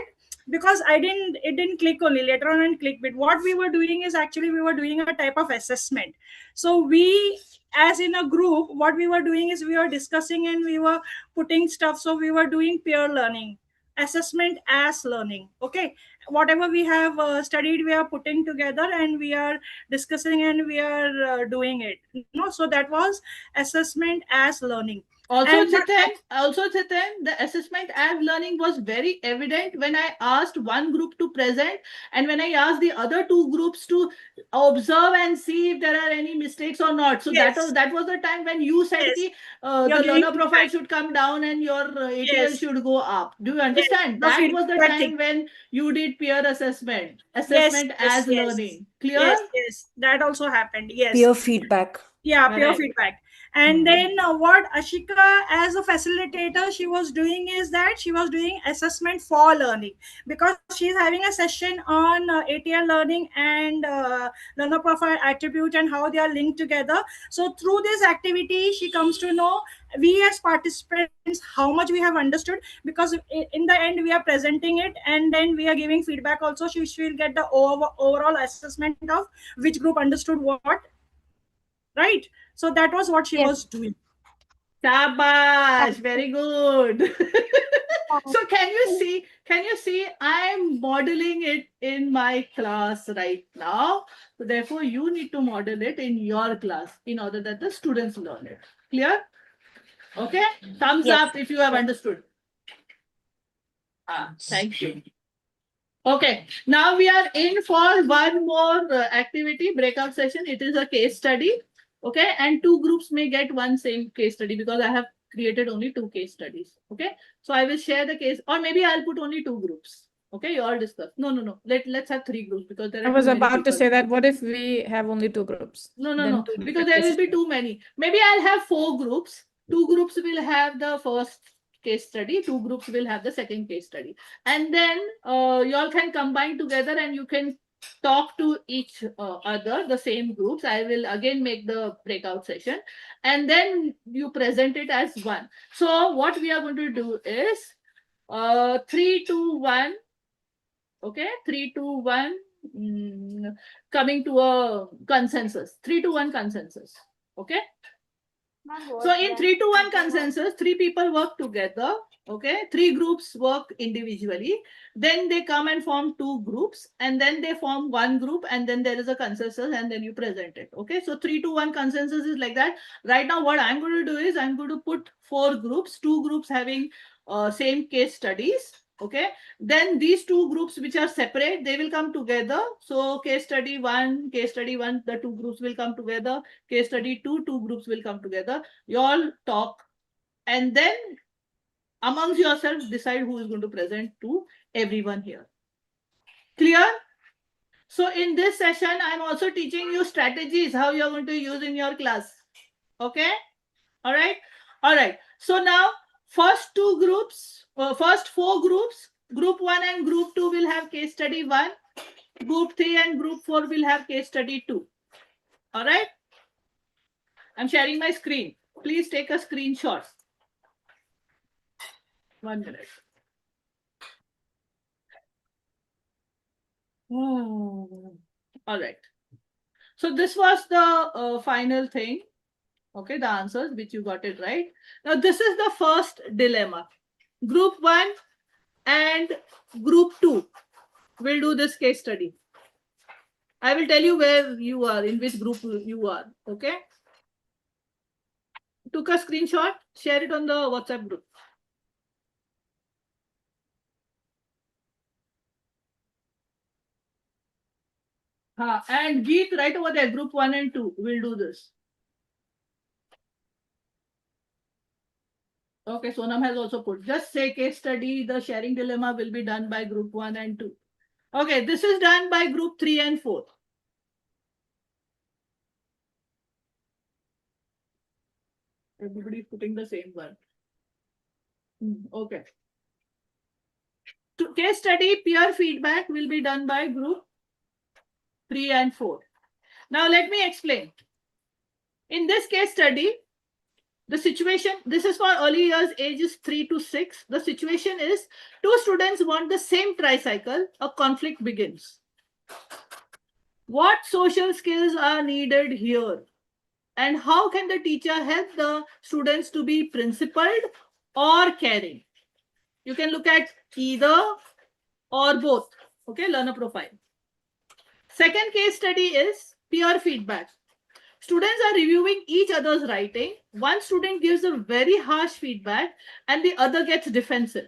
Speaker 12: because it didn't click only later on and click bit. What we were doing is actually we were doing a type of assessment. So we, as in a group, what we were doing is we were discussing and we were putting stuff. So we were doing peer learning, assessment as learning. Okay, whatever we have studied, we are putting together and we are discussing and we are doing it. No, so that was assessment as learning.
Speaker 1: Also, Chitan, the assessment as learning was very evident when I asked one group to present and when I asked the other two groups to observe and see if there are any mistakes or not. So that was the time when you said the learner profile should come down and your ATL should go up. Do you understand? That was the time when you did peer assessment as learning. Clear?
Speaker 12: Yes, that also happened. Yes.
Speaker 3: Peer feedback.
Speaker 12: Yeah, peer
Speaker 1: Correct.
Speaker 12: feedback. And then what Ashika as a facilitator, she was doing is that she was doing assessment for learning, because she's having a session on ATL learning and learner profile attribute and how they are linked together. So through this activity, she comes to know, we as participants, how much we have understood, because in the end we are presenting it and then we are giving feedback also. She will get the overall assessment of which group understood what. Right, so that was what she was doing.
Speaker 1: Shabash, very good. So can you see I'm modeling it in my class right now. So therefore you need to model it in your class in order that the students learn it. Clear? Okay, thumbs up if you have understood. Thank you. Okay, now we are in for one more activity, breakout session. It is a case study. Okay, and two groups may get one same case study because I have created only two case studies. Okay, so I will share the case, or maybe I'll put only two groups. Okay, you all discuss. No. Let's have three groups because there are
Speaker 2: I was
Speaker 1: too many
Speaker 2: about to
Speaker 1: people.
Speaker 2: say that. What if we have only two groups?
Speaker 1: No, because there will be too many. Maybe I'll have four groups. Two groups will have the first case study, two groups will have the second case study, and then you all can combine together and you can talk to each other, the same groups. I will again make the breakout session and then you present it as one. So what we are going to do is 3, 2, 1. Okay, 3, 2, 1. Coming to a consensus. 3, 2, 1 consensus. Okay. So in 3, 2, 1 consensus, three people work together. Okay, three groups work individually. Then they come and form two groups, and then they form one group, and then there is a consensus, and then you present it. Okay, so 3, 2, 1 consensus is like that. Right now, what I'm going to do is I'm going to put four groups, two groups having same case studies. Okay, then these two groups which are separate, they will come together. So case study one, the two groups will come together. Case study two groups will come together. You all talk and then amongst yourselves decide who is going to present to everyone here. Clear? So in this session, I'm also teaching you strategies, how you're going to use in your class. Okay? All right. So now first two groups, first four groups, group 1 and group 2 will have case study 1. Group 3 and group 4 will have case study 2. All right. I'm sharing my screen. Please take a screenshot. 1 minute. All right. So this was the final thing. Okay, the answers which you got it right. Now this is the first dilemma. Group 1 and group 2 will do this case study. I will tell you where you are, in which group you are. Okay. Took a screenshot, share it on the WhatsApp group. And Geet right over there, group 1 and 2 will do this. Okay, Sonam has also put. Just say case study, the sharing dilemma will be done by group 1 and 2. Okay, this is done by group 3 and 4. Everybody is putting the same one. Okay. Case study, peer feedback will be done by group 3 and 4. Now let me explain. In this case study, the situation, this is for early years, ages 3 to 6. The situation is 2 students want the same tricycle. A conflict begins. What social skills are needed here? And how can the teacher help the students to be principled or caring? You can look at either or both. Okay, learner profile. Second case study is peer feedback. Students are reviewing each other's writing. One student gives a very harsh feedback and the other gets defensive.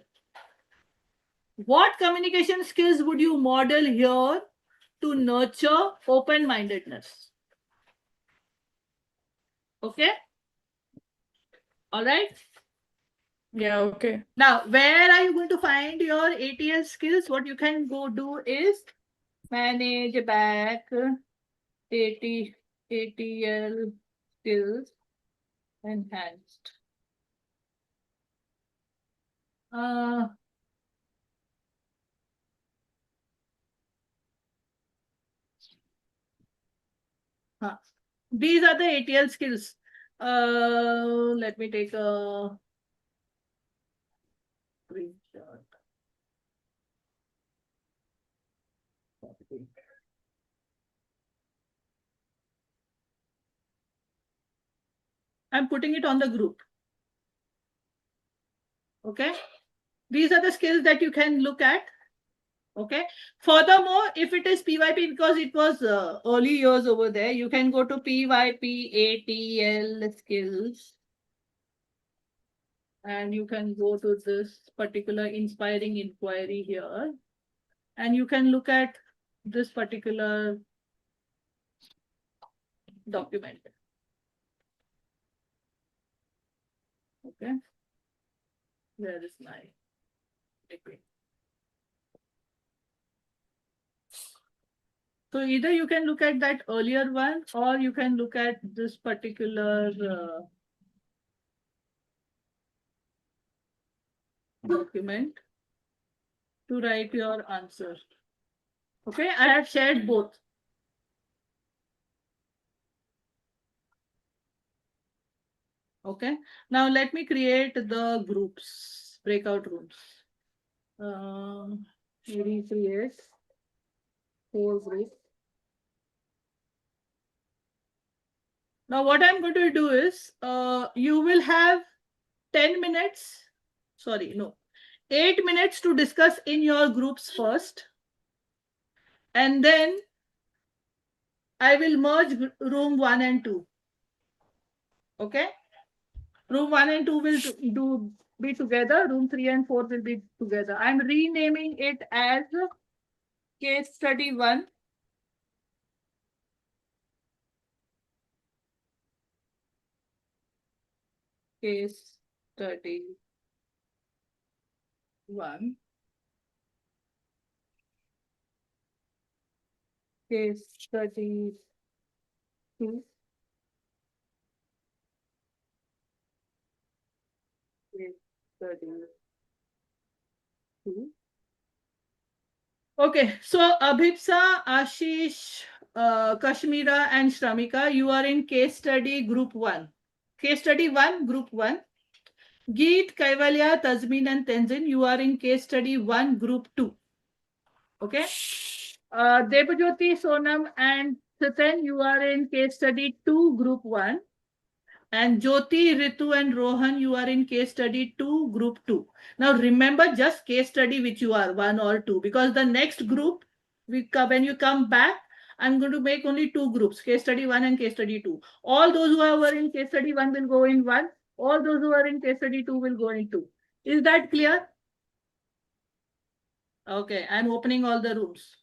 Speaker 1: What communication skills would you model here to nurture open-mindedness? Okay? All right?
Speaker 2: Yeah, okay.
Speaker 1: Now, where are you going to find your ATL skills? What you can go do is manage back ATL skills enhanced. These are the ATL skills. Let me take a screenshot. I'm putting it on the group. Okay. These are the skills that you can look at. Okay. Furthermore, if it is PYP, because it was early years over there, you can go to PYP ATL skills. And you can go to this particular inspiring inquiry here. And you can look at this particular document. Okay. Where is my liquid? So either you can look at that earlier one or you can look at this particular document to write your answer. Okay, I have shared both. Okay, now let me create the groups, breakout rooms. Recreate 4 groups. Now what I'm going to do is, you will have 10 minutes, sorry, no, 8 minutes to discuss in your groups first. And then I will merge room 1 and 2. Okay. Room 1 and 2 will be together. Room 3 and 4 will be together. I'm renaming it as case study 1. Case study 1. Case study 2. Case study 2. Okay, so Abhipsa, Ashish, Kashmira and Shramika, you are in case study group 1. Case study 1, group 1. Geet, Kaivalya, Tazmin and Tenzin, you are in case study 1, group 2. Okay. Debajyoti, Sonam and Satan, you are in case study 2, group 1. And Jyoti, Ritu and Rohan, you are in case study 2, to group 2. Now remember just case study which you are, 1 or 2, because the next group, when you come back, I'm going to make only 2 groups, case study 1 and case study 2. All those who are in case study 1 will go in 1. All those who are in case study 2 will go in 2. Is that clear? Okay, I'm opening all the rooms.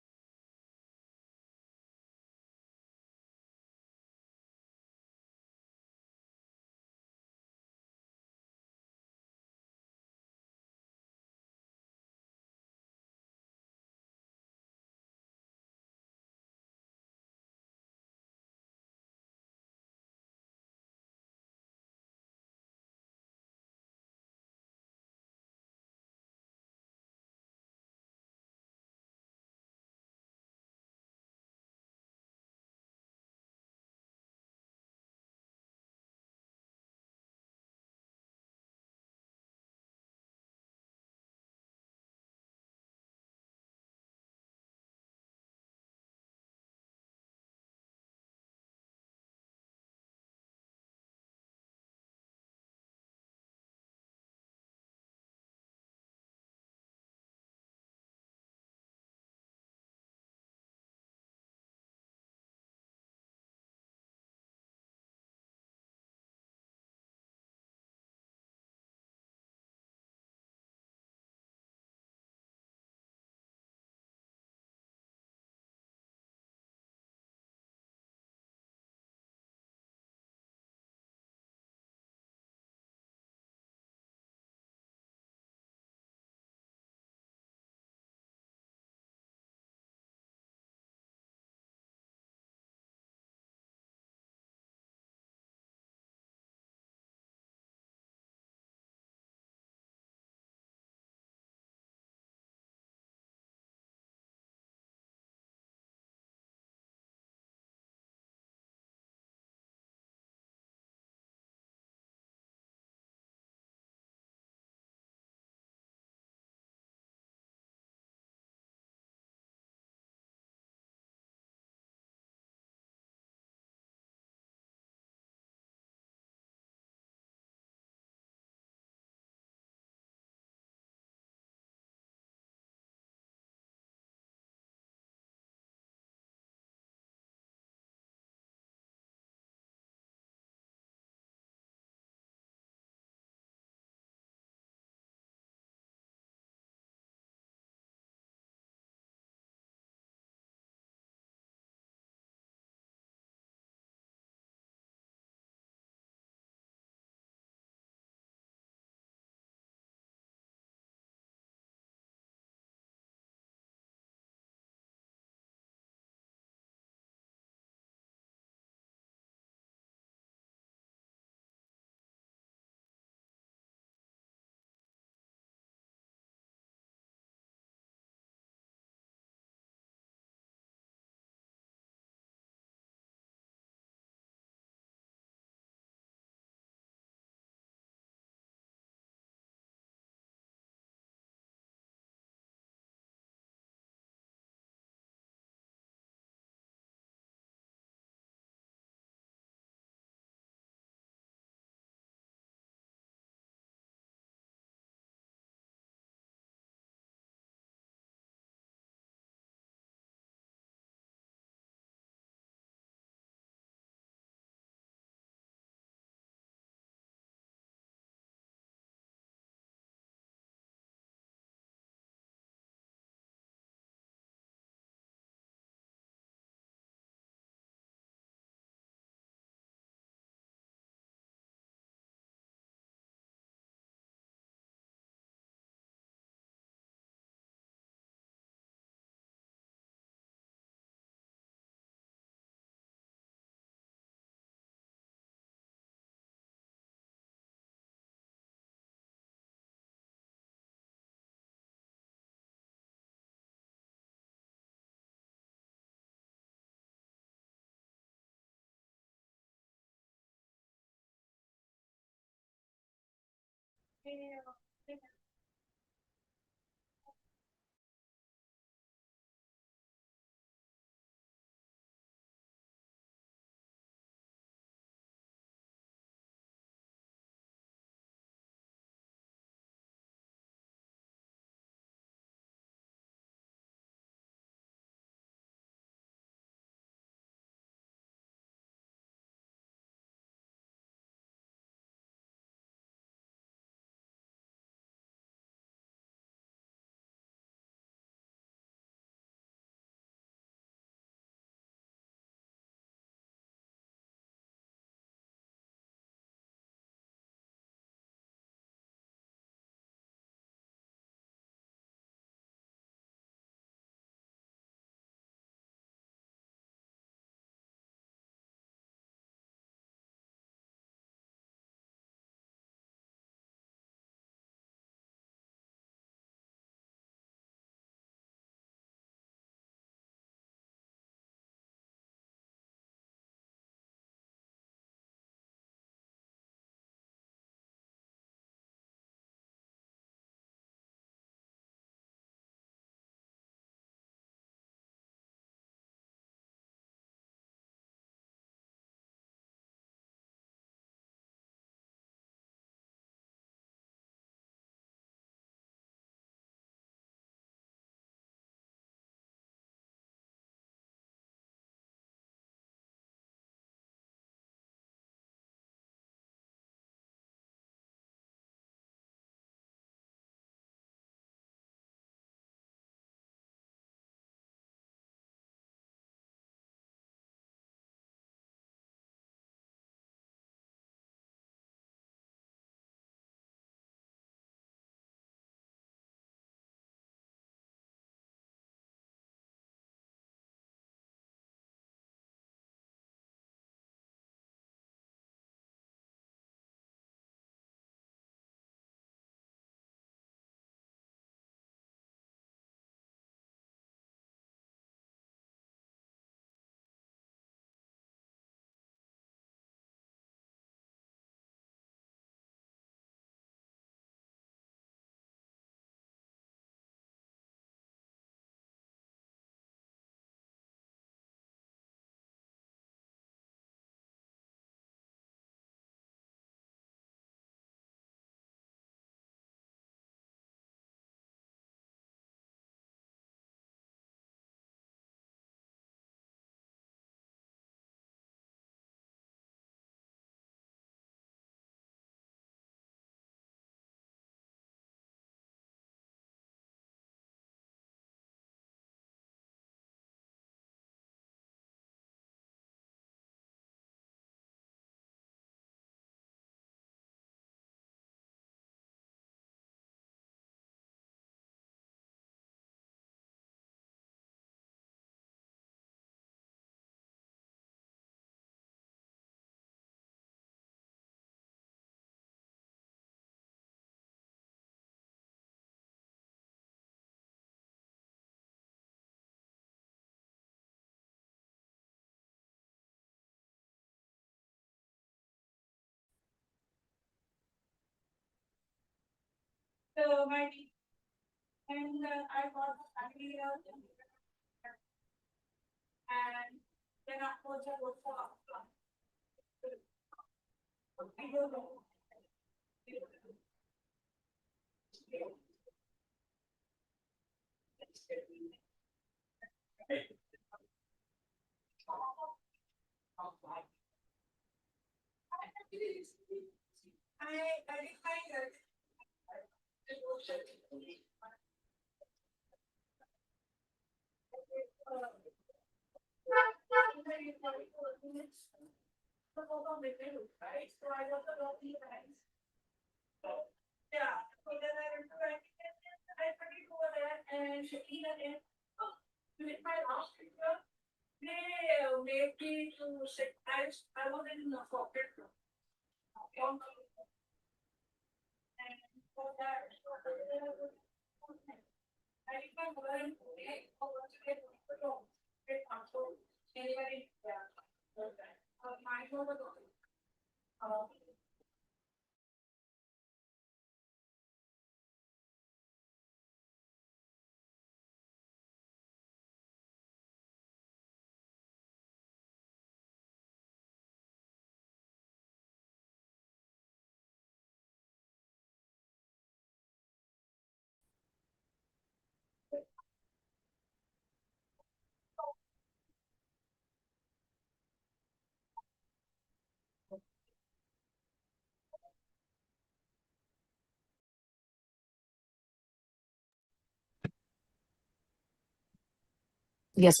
Speaker 10: Yes.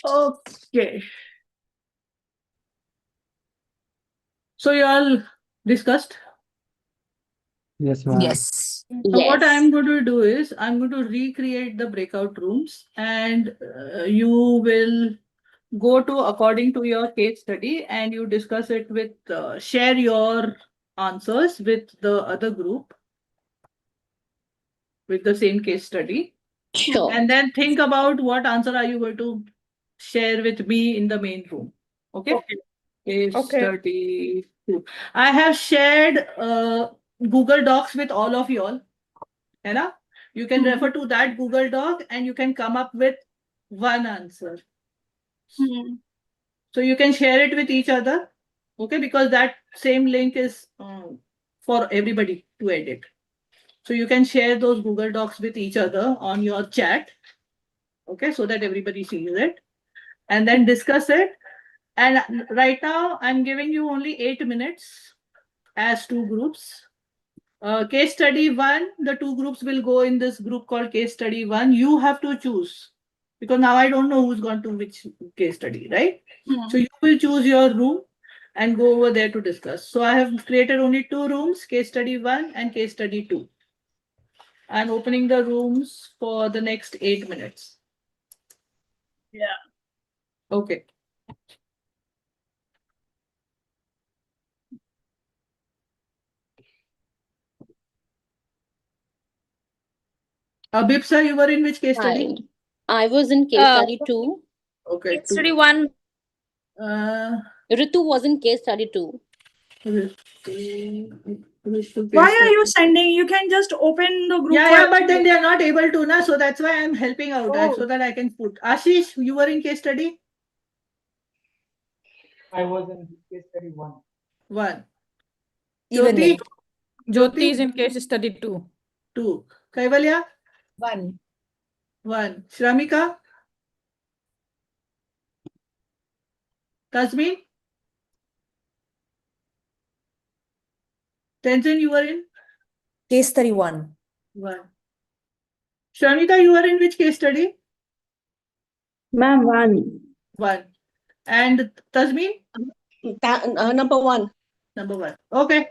Speaker 1: Okay. So you all discussed?
Speaker 9: Yes, ma'am.
Speaker 10: Yes.
Speaker 1: So what
Speaker 5: Yes.
Speaker 1: I'm going to do is I'm going to recreate the breakout rooms, and you will go to according to your case study, and you discuss it with share your answers with the other group with the same case study.
Speaker 5: Sure.
Speaker 1: And then think about what answer are you going to share with me in the main room. Okay. Case
Speaker 2: Okay.
Speaker 1: study 2. I have shared Google Docs with all of you all. है You can refer to that Google Doc and you can come up with one answer. So you can share it with each other, okay? Because that same link is for everybody to edit. So you can share those Google Docs with each other on your chat, okay? So that everybody sees it and then discuss it. And right now I'm giving you only 8 minutes as two groups. Case study 1, the two groups will go in this group called case study 1. You have to choose because now I don't know who's gone to which case study, right? So you will choose your room and go over there to discuss. So I have created only two rooms, case study 1 and case study 2. I'm opening the rooms for the next 8 minutes.
Speaker 12: Yeah.
Speaker 1: Okay. Bipsa, you were in which case study?
Speaker 5: Fine. I was in case study 2.
Speaker 1: Okay.
Speaker 2: Case study 1.
Speaker 5: Ritu was in case study 2.
Speaker 12: Why are you sending? You can just open the group.
Speaker 1: Yeah, but then they are not able to, na. So that's why I'm helping out so that I can put. Ashish, you were in case study?
Speaker 9: I was in case study 1.
Speaker 1: 1.
Speaker 3: Even
Speaker 1: Jyoti?
Speaker 3: me.
Speaker 2: Jyoti is in case study 2.
Speaker 1: 2. Kaivalya?
Speaker 10: 1.
Speaker 1: 1. Shramika? Tasmin? Tenzin, you were in?
Speaker 3: Case study 1.
Speaker 1: 1. Shramika, you were in which case study?
Speaker 7: Ma'am, 1.
Speaker 1: 1. And Tasmin?
Speaker 8: Number 1.
Speaker 1: Number 1. Okay.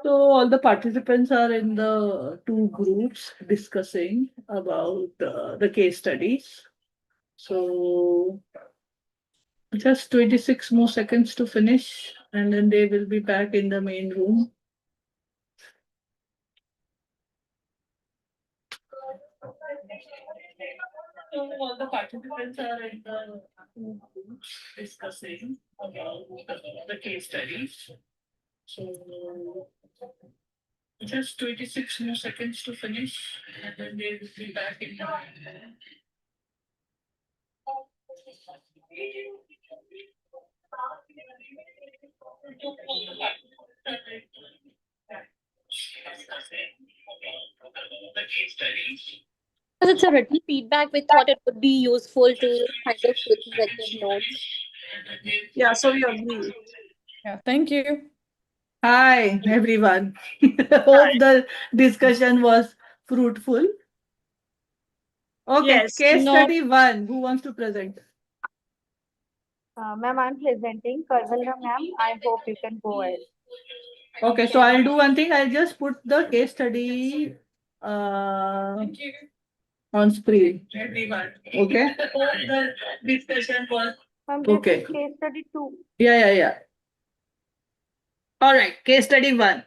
Speaker 1: So all the participants are in the two groups discussing about the case studies. So just 26 more seconds to finish, and then they will be back in the main room. So all the participants are in the two groups discussing about the case studies. So just 26 more seconds to finish, and then they will be back in the
Speaker 5: Because it's a written feedback, we thought it would be useful to kind of take record notes.
Speaker 12: Yeah, so we agree.
Speaker 2: Yeah, thank you.
Speaker 1: Hi, everyone. Hope the discussion was fruitful. Okay,
Speaker 12: Yes.
Speaker 1: case
Speaker 13: No.
Speaker 1: study 1. Who wants to present?
Speaker 11: Ma'am, I'm presenting. Karvalna ma'am, I hope you can go ahead.
Speaker 1: Okay, so I'll do one thing. I'll just put the case study on screen. Okay. Hope the discussion was
Speaker 11: Ma'am, this
Speaker 1: okay.
Speaker 11: is case study 2.
Speaker 1: Yeah. All right, case study 1.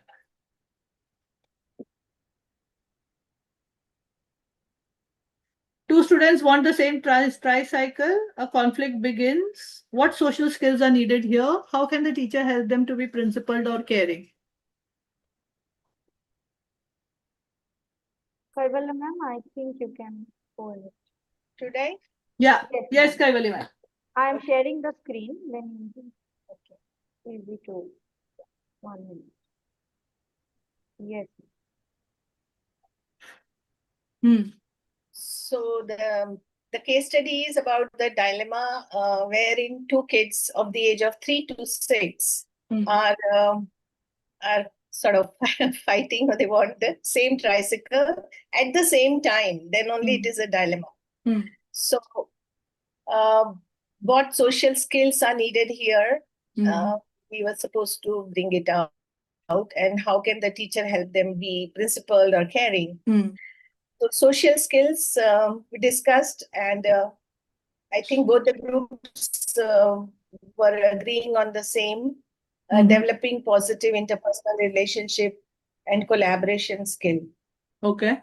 Speaker 1: Two students want the same tricycle. A conflict begins. What social skills are needed here? How can the teacher help them to be principled or caring?
Speaker 11: Karvalna ma'am, I think you can go ahead. Should I?
Speaker 1: Yeah. Yes,
Speaker 11: ma'am.
Speaker 1: Kaivali ma'am.
Speaker 11: I am sharing the screen. Then, okay. Easy to 1 minute. Yes.
Speaker 8: So the case study is about the dilemma wherein two kids of the age of 3 to 6 are sort of fighting, or they want the same tricycle at the same time. Then only it is a dilemma. So what social skills are needed here? We were supposed to bring it out, and how can the teacher help them be principled or caring? So social skills we discussed, and I think both the groups were agreeing on the same, developing positive interpersonal relationship and collaboration skill.
Speaker 1: Okay.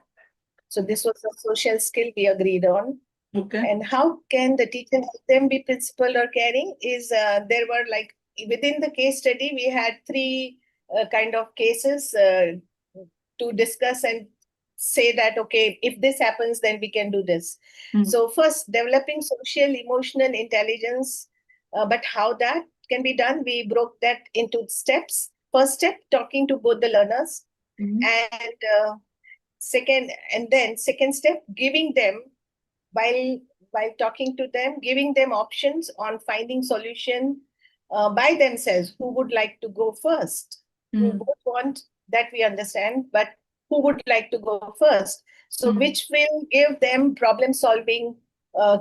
Speaker 8: So this was a social skill we agreed on.
Speaker 1: Okay.
Speaker 8: And how can the teacher help them be principled or caring is there were like within the case study, we had three kind of cases to discuss and say that, okay, if this happens, then we can do this. So first, developing social emotional intelligence, but how that can be done, we broke that into steps. First step, talking to both the learners, and second step, giving them, while talking to them, giving them options on finding solution by themselves. Who would like to go first? We both want that, we understand, but who would like to go first? So which will give them problem solving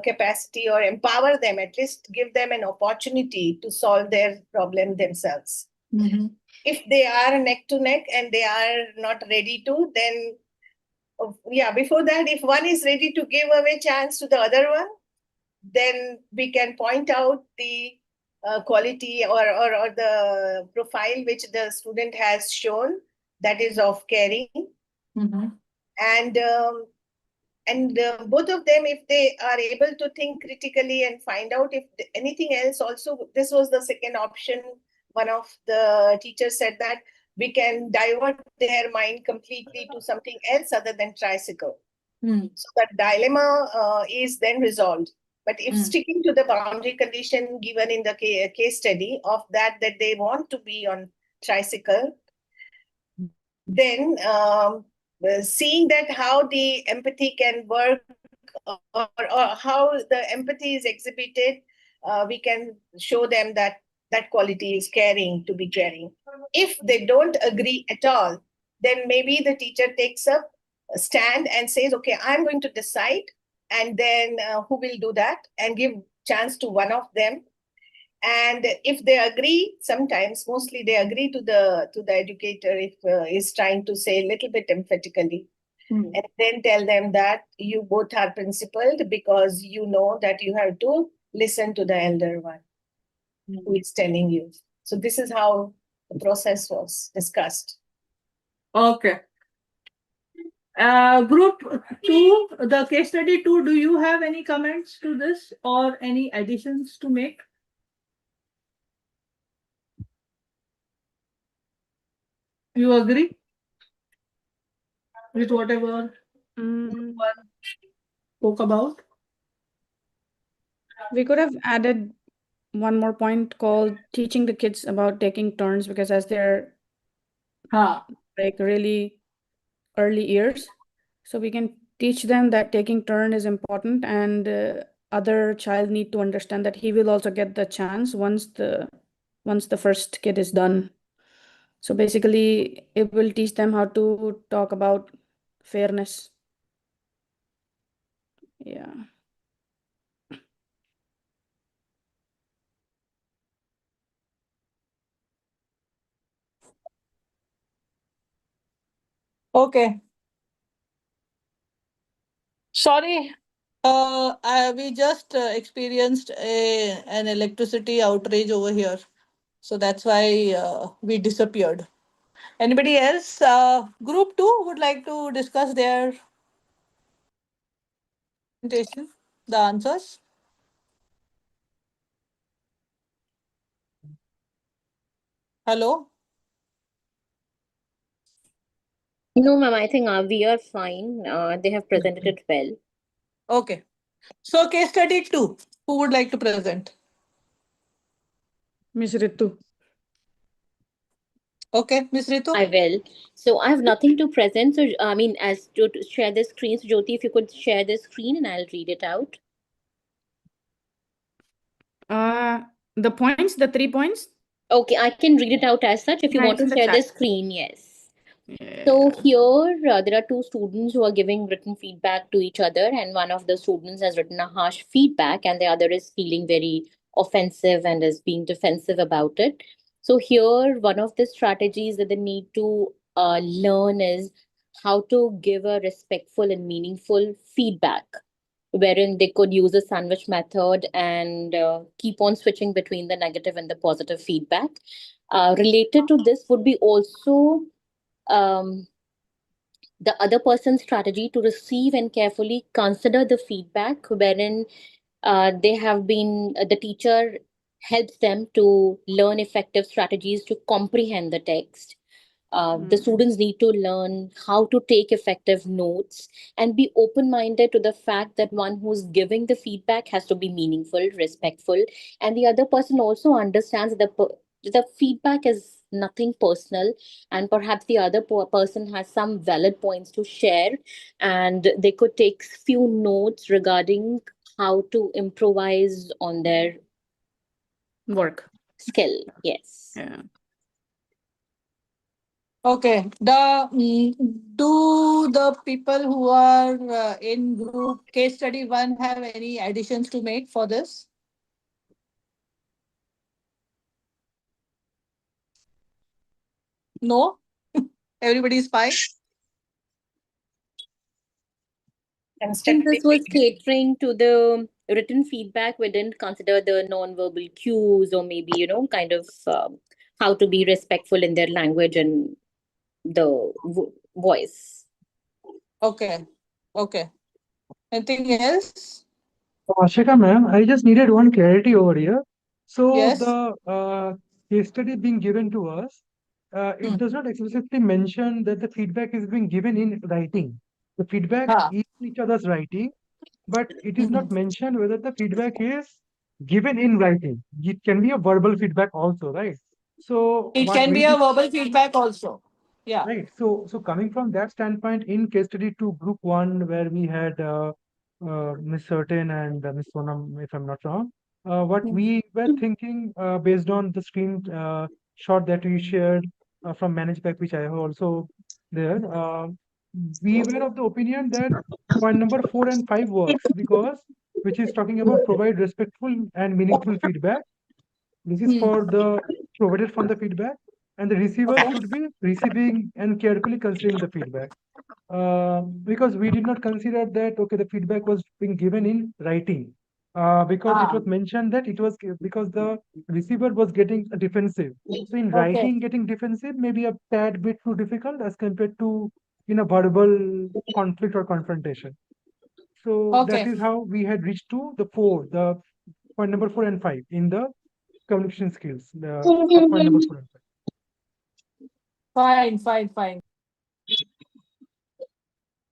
Speaker 8: capacity, or empower them, at least give them an opportunity to solve their problem themselves. If they are neck to neck and they are not ready to, then before that, if one is ready to give away chance to the other one, then we can point out the quality or the profile which the student has shown, that is of caring. And both of them, if they are able to think critically and find out if anything else also, this was the second option. One of the teachers said that we can divert their mind completely to something else other than tricycle. So that dilemma is then resolved. But if sticking to the boundary condition given in the case study of that they want to be on tricycle, then seeing that how the empathy can work, or how the empathy is exhibited, we can show them that that quality is caring, to be caring. If they don't agree at all, then maybe the teacher takes up a stand and says, okay, I'm going to decide, and then who will do that, and give chance to one of them. And if they agree, sometimes, mostly they agree to the educator if is trying to say a little bit emphatically, and then tell them that you both are principled because you know that you have to listen to the elder one who is telling you. So this is how the process was discussed.
Speaker 1: Okay. Group 2, the case study 2, do you have any comments to this or any additions to make? You agree with whatever group 1 spoke about?
Speaker 2: We could have added one more point called teaching the kids about taking turns, because as they're like really early years, so we can teach them that taking turn is important, and other child need to understand that he will also get the chance once the first kid is done. So basically it will teach them how to talk about fairness. Yeah.
Speaker 1: Okay. Sorry, we just experienced an electricity outrage over here. So that's why we disappeared. Anybody else? Group 2 would like to discuss their presentation, the answers. Hello?
Speaker 5: No, ma'am, I think we are fine. They have presented it well.
Speaker 1: Okay. So case study 2, who would like to present?
Speaker 2: Miss Ritu.
Speaker 1: Okay, Miss Ritu.
Speaker 5: I will. So I have nothing to present. So I mean, as to share the screen. So Jyoti, if you could share the screen and I'll read it out.
Speaker 2: The points, the 3 points.
Speaker 5: Okay, I can read it out as such. If you
Speaker 2: Yeah,
Speaker 5: want
Speaker 2: it's
Speaker 5: to
Speaker 2: in the
Speaker 5: share the
Speaker 2: chat.
Speaker 5: screen, yes.
Speaker 2: Yeah.
Speaker 5: So here there are two students who are giving written feedback to each other, and one of the students has written a harsh feedback, and the other is feeling very offensive and is being defensive about it. So here, one of the strategies that they need to learn is how to give a respectful and meaningful feedback, wherein they could use a sandwich method and keep on switching between the negative and the positive feedback. Related to this would be also um, the other person's strategy to receive and carefully consider the feedback, wherein they have been the teacher helps them to learn effective strategies to comprehend the text. The students need to learn how to take effective notes and be open minded to the fact that one who's giving the feedback has to be meaningful, respectful, and the other person also understands that the feedback is nothing personal, and perhaps the other person has some valid points to share, and they could take few notes regarding how to improvise on their
Speaker 2: work
Speaker 5: skill. Yes.
Speaker 2: Yeah.
Speaker 1: Okay. Do the people who are in group case study 1 have any additions to make for this? No? Everybody is fine?
Speaker 5: Since this was catering to the written feedback, we didn't consider the non-verbal cues, or maybe, kind of how to be respectful in their language and the voice.
Speaker 1: Okay. Okay. Anything else?
Speaker 9: Ashika ma'am, I just needed one clarity over here. So
Speaker 1: Yes.
Speaker 9: the case study being given to us, it does not explicitly mention that the feedback is being given in writing. The feedback is in each other's writing, but it is not mentioned whether the feedback is given in writing. It can be a verbal feedback also, right? So
Speaker 1: It
Speaker 9: what
Speaker 1: can
Speaker 9: we
Speaker 1: be a verbal feedback also. Yeah.
Speaker 9: right. So coming from that standpoint, in case study to group 1, where we had Miss Certain and Miss Sonam, if I'm not wrong, what we were thinking based on the screen shot that we shared from Manage Pack, which I have also there, we were of the opinion that point number 4 and 5 works, because which is talking about provide respectful and meaningful feedback. This is for the provided from the feedback, and the receiver should be receiving and carefully considering the feedback. Because we did not consider that, okay, the feedback was being given in writing. Because it was mentioned that it was because the receiver was getting defensive. So in writing, getting defensive may be a tad bit too difficult as compared to in a verbal conflict or confrontation. So that is how we had reached to the point number 4 and 5 in the communication skills. The point number 4 and 5.
Speaker 10: Fine.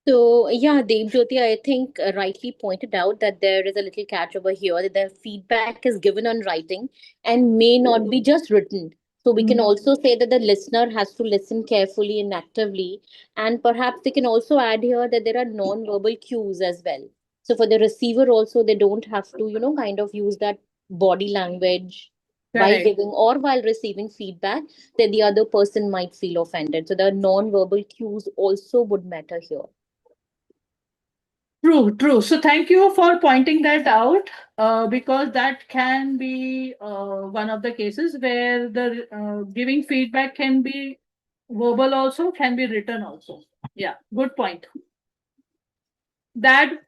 Speaker 5: So yeah, Devjyoti, I think rightly pointed out that there is a little catch over here that the feedback is given on writing and may not be just written. So we can also say that the listener has to listen carefully and actively, and perhaps they can also add here that there are non-verbal cues as well. So for the receiver also, they don't have to, kind of use that body language while
Speaker 1: Correct.
Speaker 5: giving or while receiving feedback that the other person might feel offended. So the non-verbal cues also would matter here.
Speaker 1: True. So thank you for pointing that out, because that can be one of the cases where the giving feedback can be verbal also, can be written also. Yeah, good point. That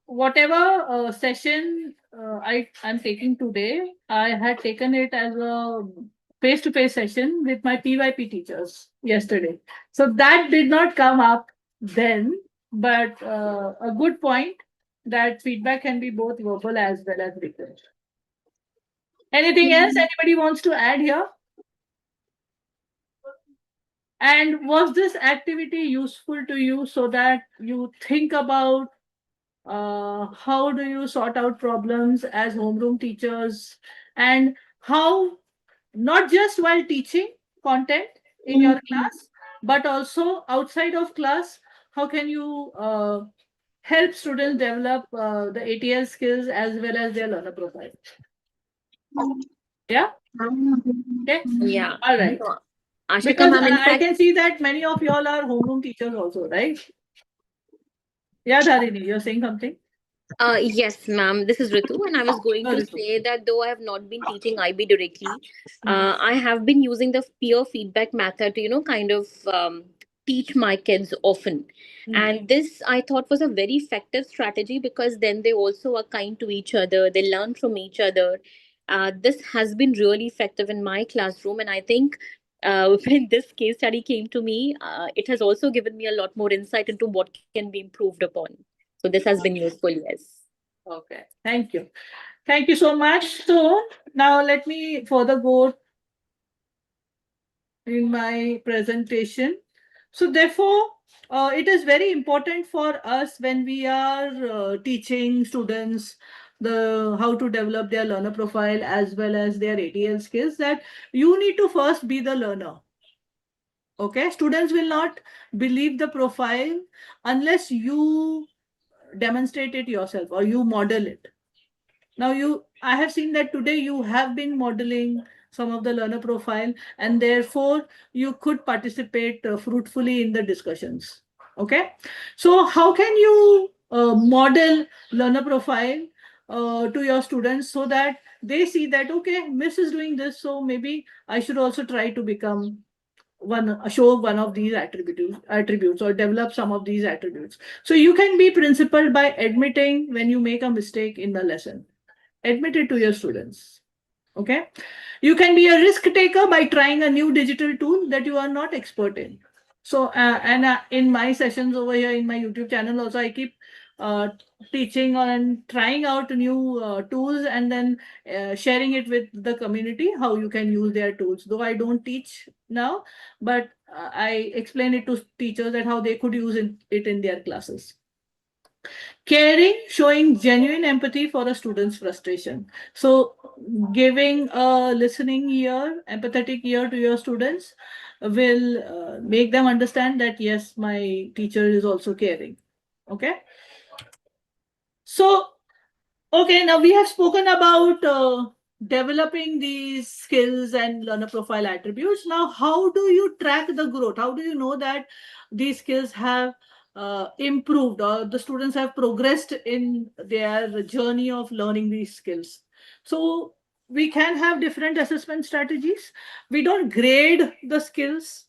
Speaker 1: whatever session I'm taking today, I had taken it as a face-to-face session with my PYP teachers yesterday. So that did not come up then, but a good point that feedback can be both verbal as well as written. Anything else anybody wants to add here? And was this activity useful to you so that you think about how do you sort out problems as homeroom teachers, and how not just while teaching content in your class, but also outside of class, how can you help students develop the ATL skills as well as their learner profile? Yeah. Okay.
Speaker 5: Yeah.
Speaker 1: All right.
Speaker 5: So, Ashika
Speaker 1: Because
Speaker 5: ma'am, in
Speaker 1: I
Speaker 5: fact,
Speaker 1: can see that many of y'all are homeroom teachers also, right? Yeah, Dharini, you're saying something?
Speaker 5: yes, ma'am. This is Ritu, and I was going
Speaker 1: No,
Speaker 5: to
Speaker 1: Ritu.
Speaker 5: say that though I have not been teaching IB directly, I have been using the peer feedback method to, kind of teach my kids often. And this I thought was a very effective strategy because then they also are kind to each other, they learn from each other. This has been really effective in my classroom, and I think when this case study came to me, it has also given me a lot more insight into what can be improved upon. So this has been useful, yes.
Speaker 1: Okay, thank you. Thank you so much. So now let me further go in my presentation. So therefore, it is very important for us when we are teaching students the how to develop their learner profile as well as their ATL skills, that you need to first be the learner. Okay, students will not believe the profile unless you demonstrate it yourself or you model it. Now I have seen that today you have been modeling some of the learner profile, and therefore you could participate fruitfully in the discussions. Okay. So how can you model learner profile to your students so that they see that, okay, Miss is doing this, so maybe I should also try to become show one of these attributes or develop some of these attributes. So you can be principled by admitting when you make a mistake in the lesson. Admit it to your students. Okay. You can be a risk taker by trying a new digital tool that you are not expert in. So in my sessions over here in my YouTube channel also, I keep uh, teaching and trying out new tools, and then sharing it with the community how you can use their tools. Though I don't teach now, but I explain it to teachers that how they could use it in their classes. Caring, showing genuine empathy for a student's frustration. So giving a listening ear, empathetic ear to your students will make them understand that yes, my teacher is also caring. Okay. So, okay, now we have spoken about developing these skills and learner profile attributes. Now, how do you track the growth? How do you know that these skills have improved or the students have progressed in their journey of learning these skills? So, we can have different assessment strategies. We don't grade the skills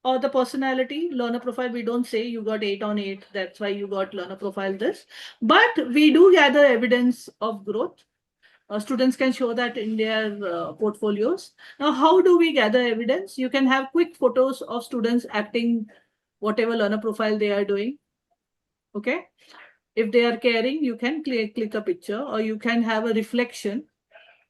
Speaker 1: or the personality learner profile. We don't say you got 8 on 8, that's why you got learner profile this, but we do gather evidence of growth. Students can show that in their portfolios. Now, how do we gather evidence? You can have quick photos of students acting whatever learner profile they are doing. Okay. If they are caring, you can click a picture, or you can have a reflection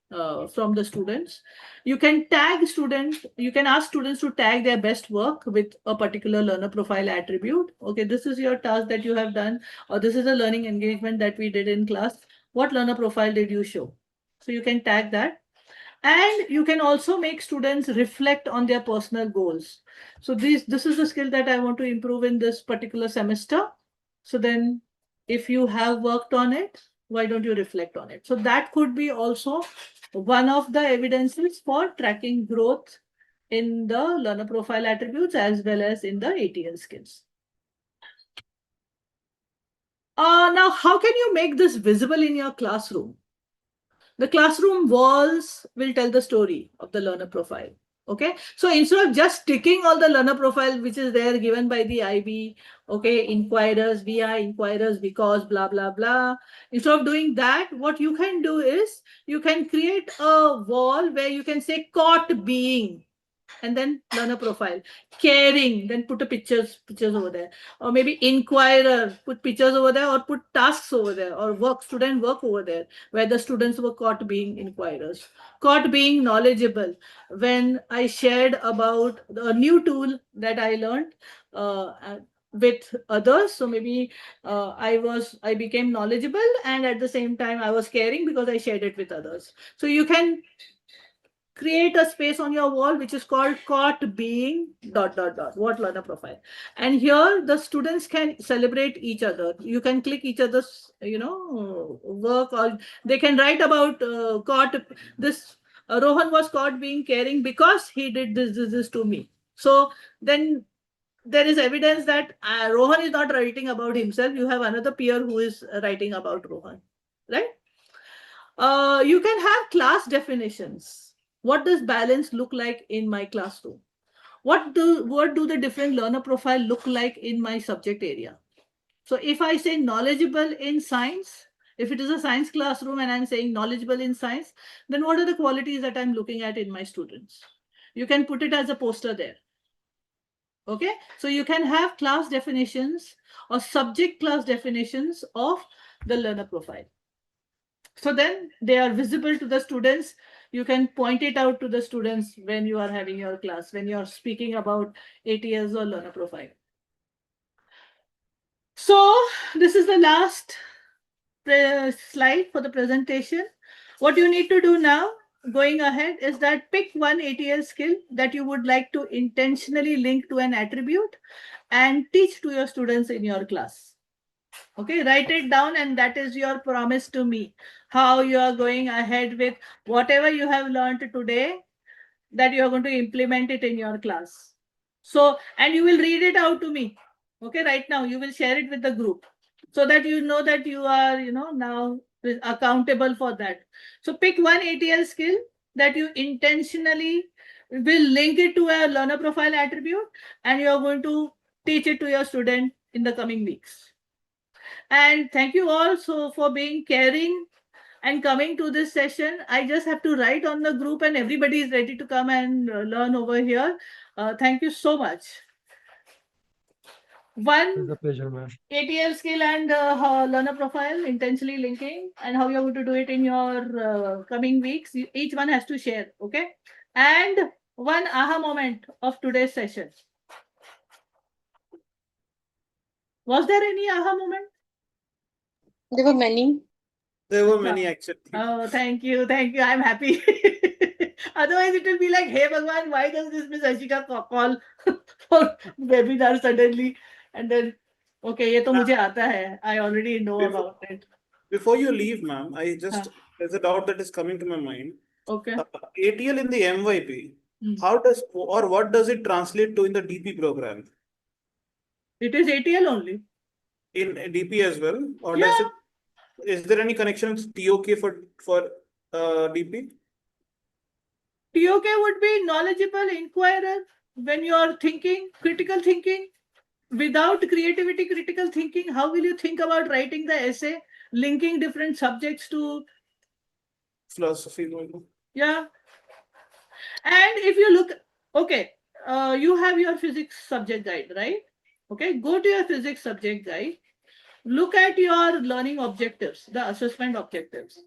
Speaker 1: from the students. You can tag students. You can ask students to tag their best work with a particular learner profile attribute. Okay, this is your task that you have done, or this is a learning engagement that we did in class. What learner profile did you show? So you can tag that. And you can also make students reflect on their personal goals. So this is the skill that I want to improve in this particular semester. So then if you have worked on it, why don't you reflect on it? So that could be also one of the evidences for tracking growth in the learner profile attributes as well as in the ATL skills. Now, how can you make this visible in your classroom? The classroom walls will tell the story of the learner profile. Okay, so instead of just ticking all the learner profile which is there given by the IB, okay, inquirers, VI, inquirers, because blah blah blah, instead of doing that, what you can do is you can create a wall where you can say caught being, and then learner profile. Caring, then put a pictures over there, or maybe inquirer, put pictures over there, or put tasks over there, or student work over there, where the students were caught being inquirers. Caught being knowledgeable, when I shared about a new tool that I learned with others. So maybe I became knowledgeable, and at the same time I was caring because I shared it with others. So you can create a space on your wall which is called caught being ... what learner profile. And here the students can celebrate each other. You can click each other's work, or they can write about caught this. Rohan was caught being caring because he did this to me. So then there is evidence that Rohan is not writing about himself. You have another peer who is writing about Rohan, right? You can have class definitions. What does balance look like in my classroom? What do the different learner profile look like in my subject area? So if I say knowledgeable in science, if it is a science classroom and I'm saying knowledgeable in science, then what are the qualities that I'm looking at in my students? You can put it as a poster there. Okay, so you can have class definitions or subject class definitions of the learner profile. So then they are visible to the students. You can point it out to the students when you are having your class, when you are speaking about ATLs or learner profile. So this is the last slide for the presentation. What you need to do now going ahead is that pick one ATL skill that you would like to intentionally link to an attribute and teach to your students in your class. Okay, write it down, and that is your promise to me. How you are going ahead with whatever you have learned today, that you are going to implement it in your class. So, and you will read it out to me. Okay, right now you will share it with the group so that you know that you are, now accountable for that. So pick one ATL skill that you intentionally will link it to a learner profile attribute, and you are going to teach it to your student in the coming weeks. And thank you all for being caring and coming to this session. I just have to write on the group and everybody is ready to come and learn over here. Thank you so much. One
Speaker 9: It's a pleasure, ma'am.
Speaker 1: ATL skill and learner profile, intentionally linking, and how you're going to do it in your coming weeks. Each one has to share, okay? And one aha moment of today's session. Was there any aha moment?
Speaker 5: There were many.
Speaker 4: There were many actually.
Speaker 1: Oh, thank you. I'm happy. Otherwise, it will be like, hey, Bhagwan, why does this Miss Ashika call for webinar suddenly? And then, okay, ये तो मुझे आता है. I already know about it.
Speaker 4: Before you leave, ma'am, there's a doubt that is coming to my mind.
Speaker 1: Okay.
Speaker 4: ATL in the MYP, how does or what does it translate to in the DP program?
Speaker 1: It is ATL only.
Speaker 4: In DP as well, or does it? Is there any connection with TOK for DP?
Speaker 1: TOK would be knowledgeable inquirer. When you are thinking, critical thinking, without creativity, critical thinking, how will you think about writing the essay, linking different subjects to,
Speaker 4: Philosophy.
Speaker 1: yeah. And if you look, okay, you have your physics subject guide, right? Okay, go to your physics subject guide, look at your learning objectives, the assessment objectives.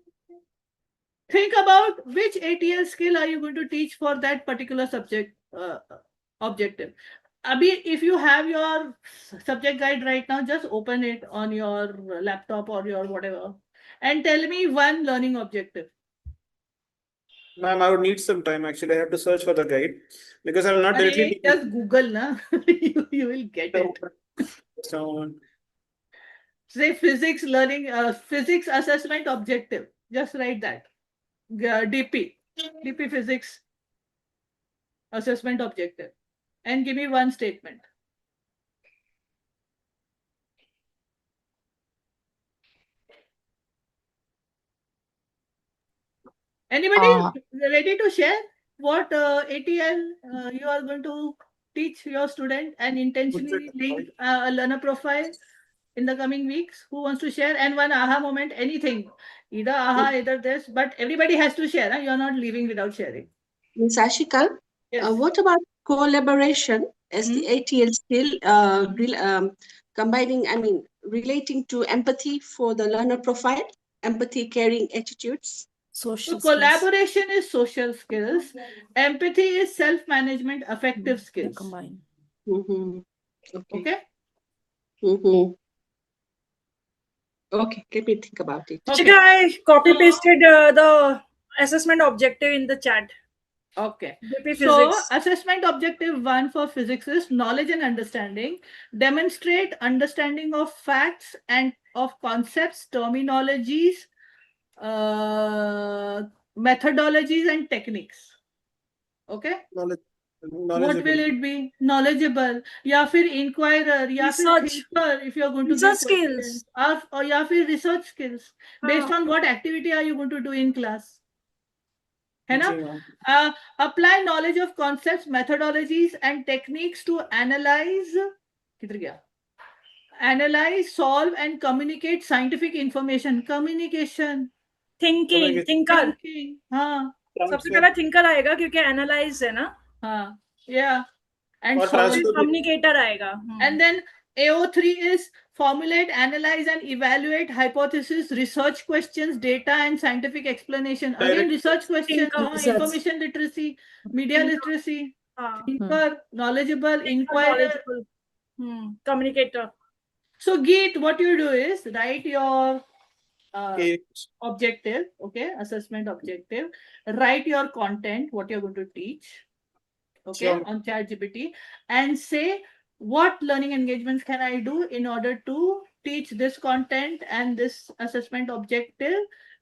Speaker 1: Think about which ATL skill are you going to teach for that particular subject objective. Abhi, if you have your subject guide right now, just open it on your laptop or your whatever and tell me one learning objective.
Speaker 4: Ma'am, I would need some time actually. I have to search for the guide because I'm not directly.
Speaker 1: Just Google, na? you will get it.
Speaker 4: So,
Speaker 1: Say physics learning, physics assessment objective. Just write that. DP physics assessment objective. And give me one statement. Anybody ready to share what ATL you are going to teach your student and intentionally link a learner profile in the coming weeks? Who wants to share? And one aha moment, anything. Either aha, either this, but everybody has to share. Huh? You're not leaving without sharing.
Speaker 14: Ms. Ashika,
Speaker 1: Yes.
Speaker 14: what about collaboration as the ATL skill, combining, relating to empathy for the learner profile, empathy, caring attitudes?
Speaker 1: So collaboration is social skills. Empathy is self-management, affective skills.
Speaker 10: Combine.
Speaker 1: Okay.
Speaker 14: Okay, let me think about it.
Speaker 12: Okay, I copy pasted the assessment objective in the chat.
Speaker 1: Okay.
Speaker 12: DP
Speaker 1: So
Speaker 12: physics.
Speaker 1: assessment objective 1 for physics is knowledge and understanding. Demonstrate understanding of facts and of concepts, terminologies, methodologies and techniques. Okay. What will it be? Knowledgeable, या फिर inquirer, या फिर thinker if you are going to
Speaker 12: research
Speaker 1: give
Speaker 12: skills,
Speaker 1: or या फिर research skills. Based on what activity are you going to do in class? है ना? Apply knowledge of concepts, methodologies and techniques to analyze, किधर गया? Analyze, solve and communicate scientific information. Communication.
Speaker 12: Thinking, thinker.
Speaker 1: हाँ.
Speaker 12: सबसे पहला thinker आएगा क्योंकि analyze है ना?
Speaker 1: हाँ. Yeah. And
Speaker 12: communicator आएगा.
Speaker 1: And then AO3 is formulate, analyze and evaluate hypothesis, research questions, data and scientific explanation. Again, research questions, information literacy, media literacy, thinker, knowledgeable, inquirer.
Speaker 12: Communicator.
Speaker 1: So Geet, what you do is write your objective, okay, assessment objective, write your content, what you're going to teach, okay, on ChatGPT, and say what learning engagements can I do in order to teach this content and this assessment objective.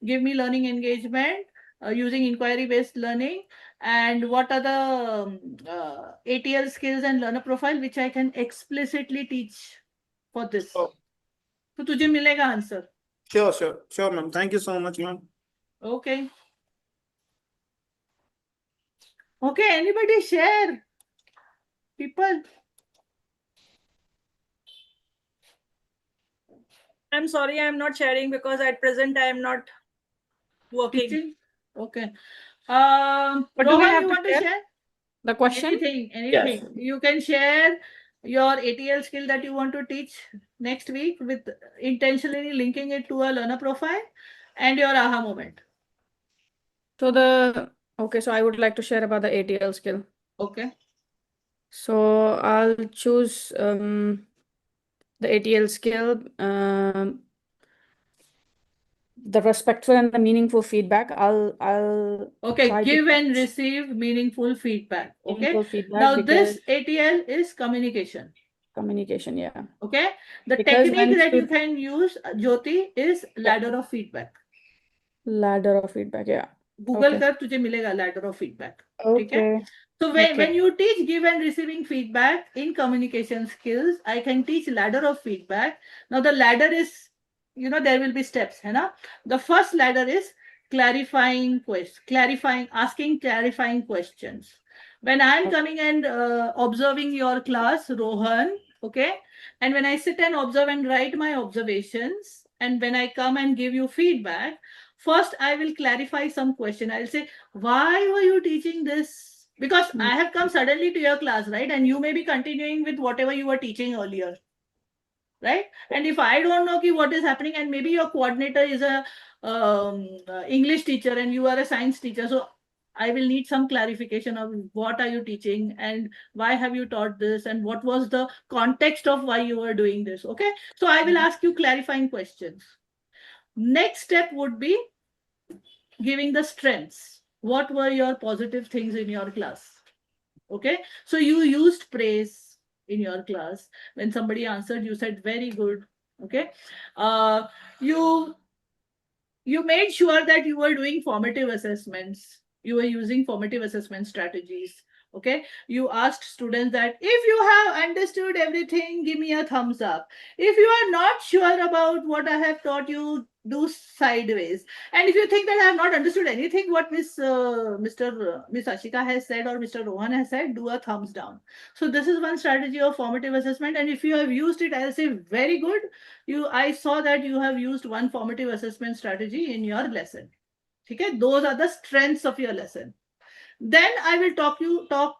Speaker 1: Give me learning engagement using inquiry-based learning, and what are the ATL skills and learner profile which I can explicitly teach for this. तो तुझे मिलेगा answer.
Speaker 4: Sure, ma'am. Thank you so much, ma'am.
Speaker 1: Okay. Okay, anybody share? People.
Speaker 12: I'm sorry, I'm not sharing because at present I am not working.
Speaker 1: Teaching? Okay.
Speaker 2: But do we
Speaker 1: Rohan,
Speaker 2: have
Speaker 1: you
Speaker 2: to
Speaker 1: want to share?
Speaker 2: The question?
Speaker 1: Anything.
Speaker 6: Yes.
Speaker 1: You can share your ATL skill that you want to teach next week with intentionally linking it to a learner profile and your aha moment.
Speaker 2: So so I would like to share about the ATL skill.
Speaker 1: Okay.
Speaker 2: So I'll choose the ATL skill, the respectful and the meaningful feedback. I'll
Speaker 1: okay, give and receive meaningful feedback. Okay.
Speaker 2: Meaningful feedback
Speaker 1: Now this ATL is communication.
Speaker 2: Communication, yeah.
Speaker 1: Okay. The
Speaker 2: Because
Speaker 1: technique that you can use, Jyoti, is ladder of feedback.
Speaker 2: Ladder of feedback, yeah.
Speaker 1: Google कर तुझे मिलेगा ladder of feedback.
Speaker 2: Okay.
Speaker 1: So when you teach give and receiving feedback in communication skills, I can teach ladder of feedback. Now the ladder is, there will be steps, है ना? The first ladder is asking clarifying questions. When I'm coming and observing your class, Rohan, okay, and when I sit and observe and write my observations, and when I come and give you feedback, first I will clarify some question. I'll say, why were you teaching this? Because I have come suddenly to your class, right? And you may be continuing with whatever you were teaching earlier, right? And if I don't know what is happening, and maybe your coordinator is a English teacher and you are a science teacher, so I will need some clarification of what are you teaching and why have you taught this and what was the context of why you were doing this. Okay, so I will ask you clarifying questions. Next step would be giving the strengths. What were your positive things in your class? Okay, so you used praise in your class. When somebody answered, you said very good. Okay, you made sure that you were doing formative assessments. You were using formative assessment strategies. Okay, you asked students that if you have understood everything, give me a thumbs up. If you are not sure about what I have taught you, do sideways. And if you think that I have not understood anything what Miss Ashika has said or Mr. Rohan has said, do a thumbs down. So this is one strategy of formative assessment, and if you have used it, I'll say very good. I saw that you have used one formative assessment strategy in your lesson. Okay, those are the strengths of your lesson. Then I will talk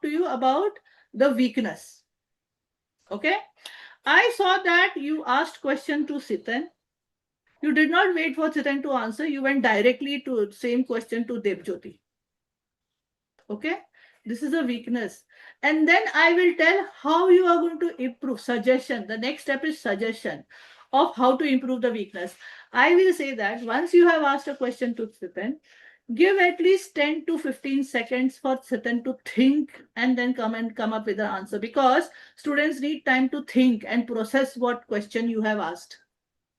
Speaker 1: to you about the weakness. Okay, I saw that you asked question to Sitan. You did not wait for Sitan to answer. You went directly to same question to Debjyoti. Okay, this is a weakness. And then I will tell how you are going to improve. Suggestion. The next step is suggestion of how to improve the weakness. I will say that once you have asked a question to Sitan, give at least 10 to 15 seconds for Sitan to think and then come up with the answer, because students need time to think and process what question you have asked.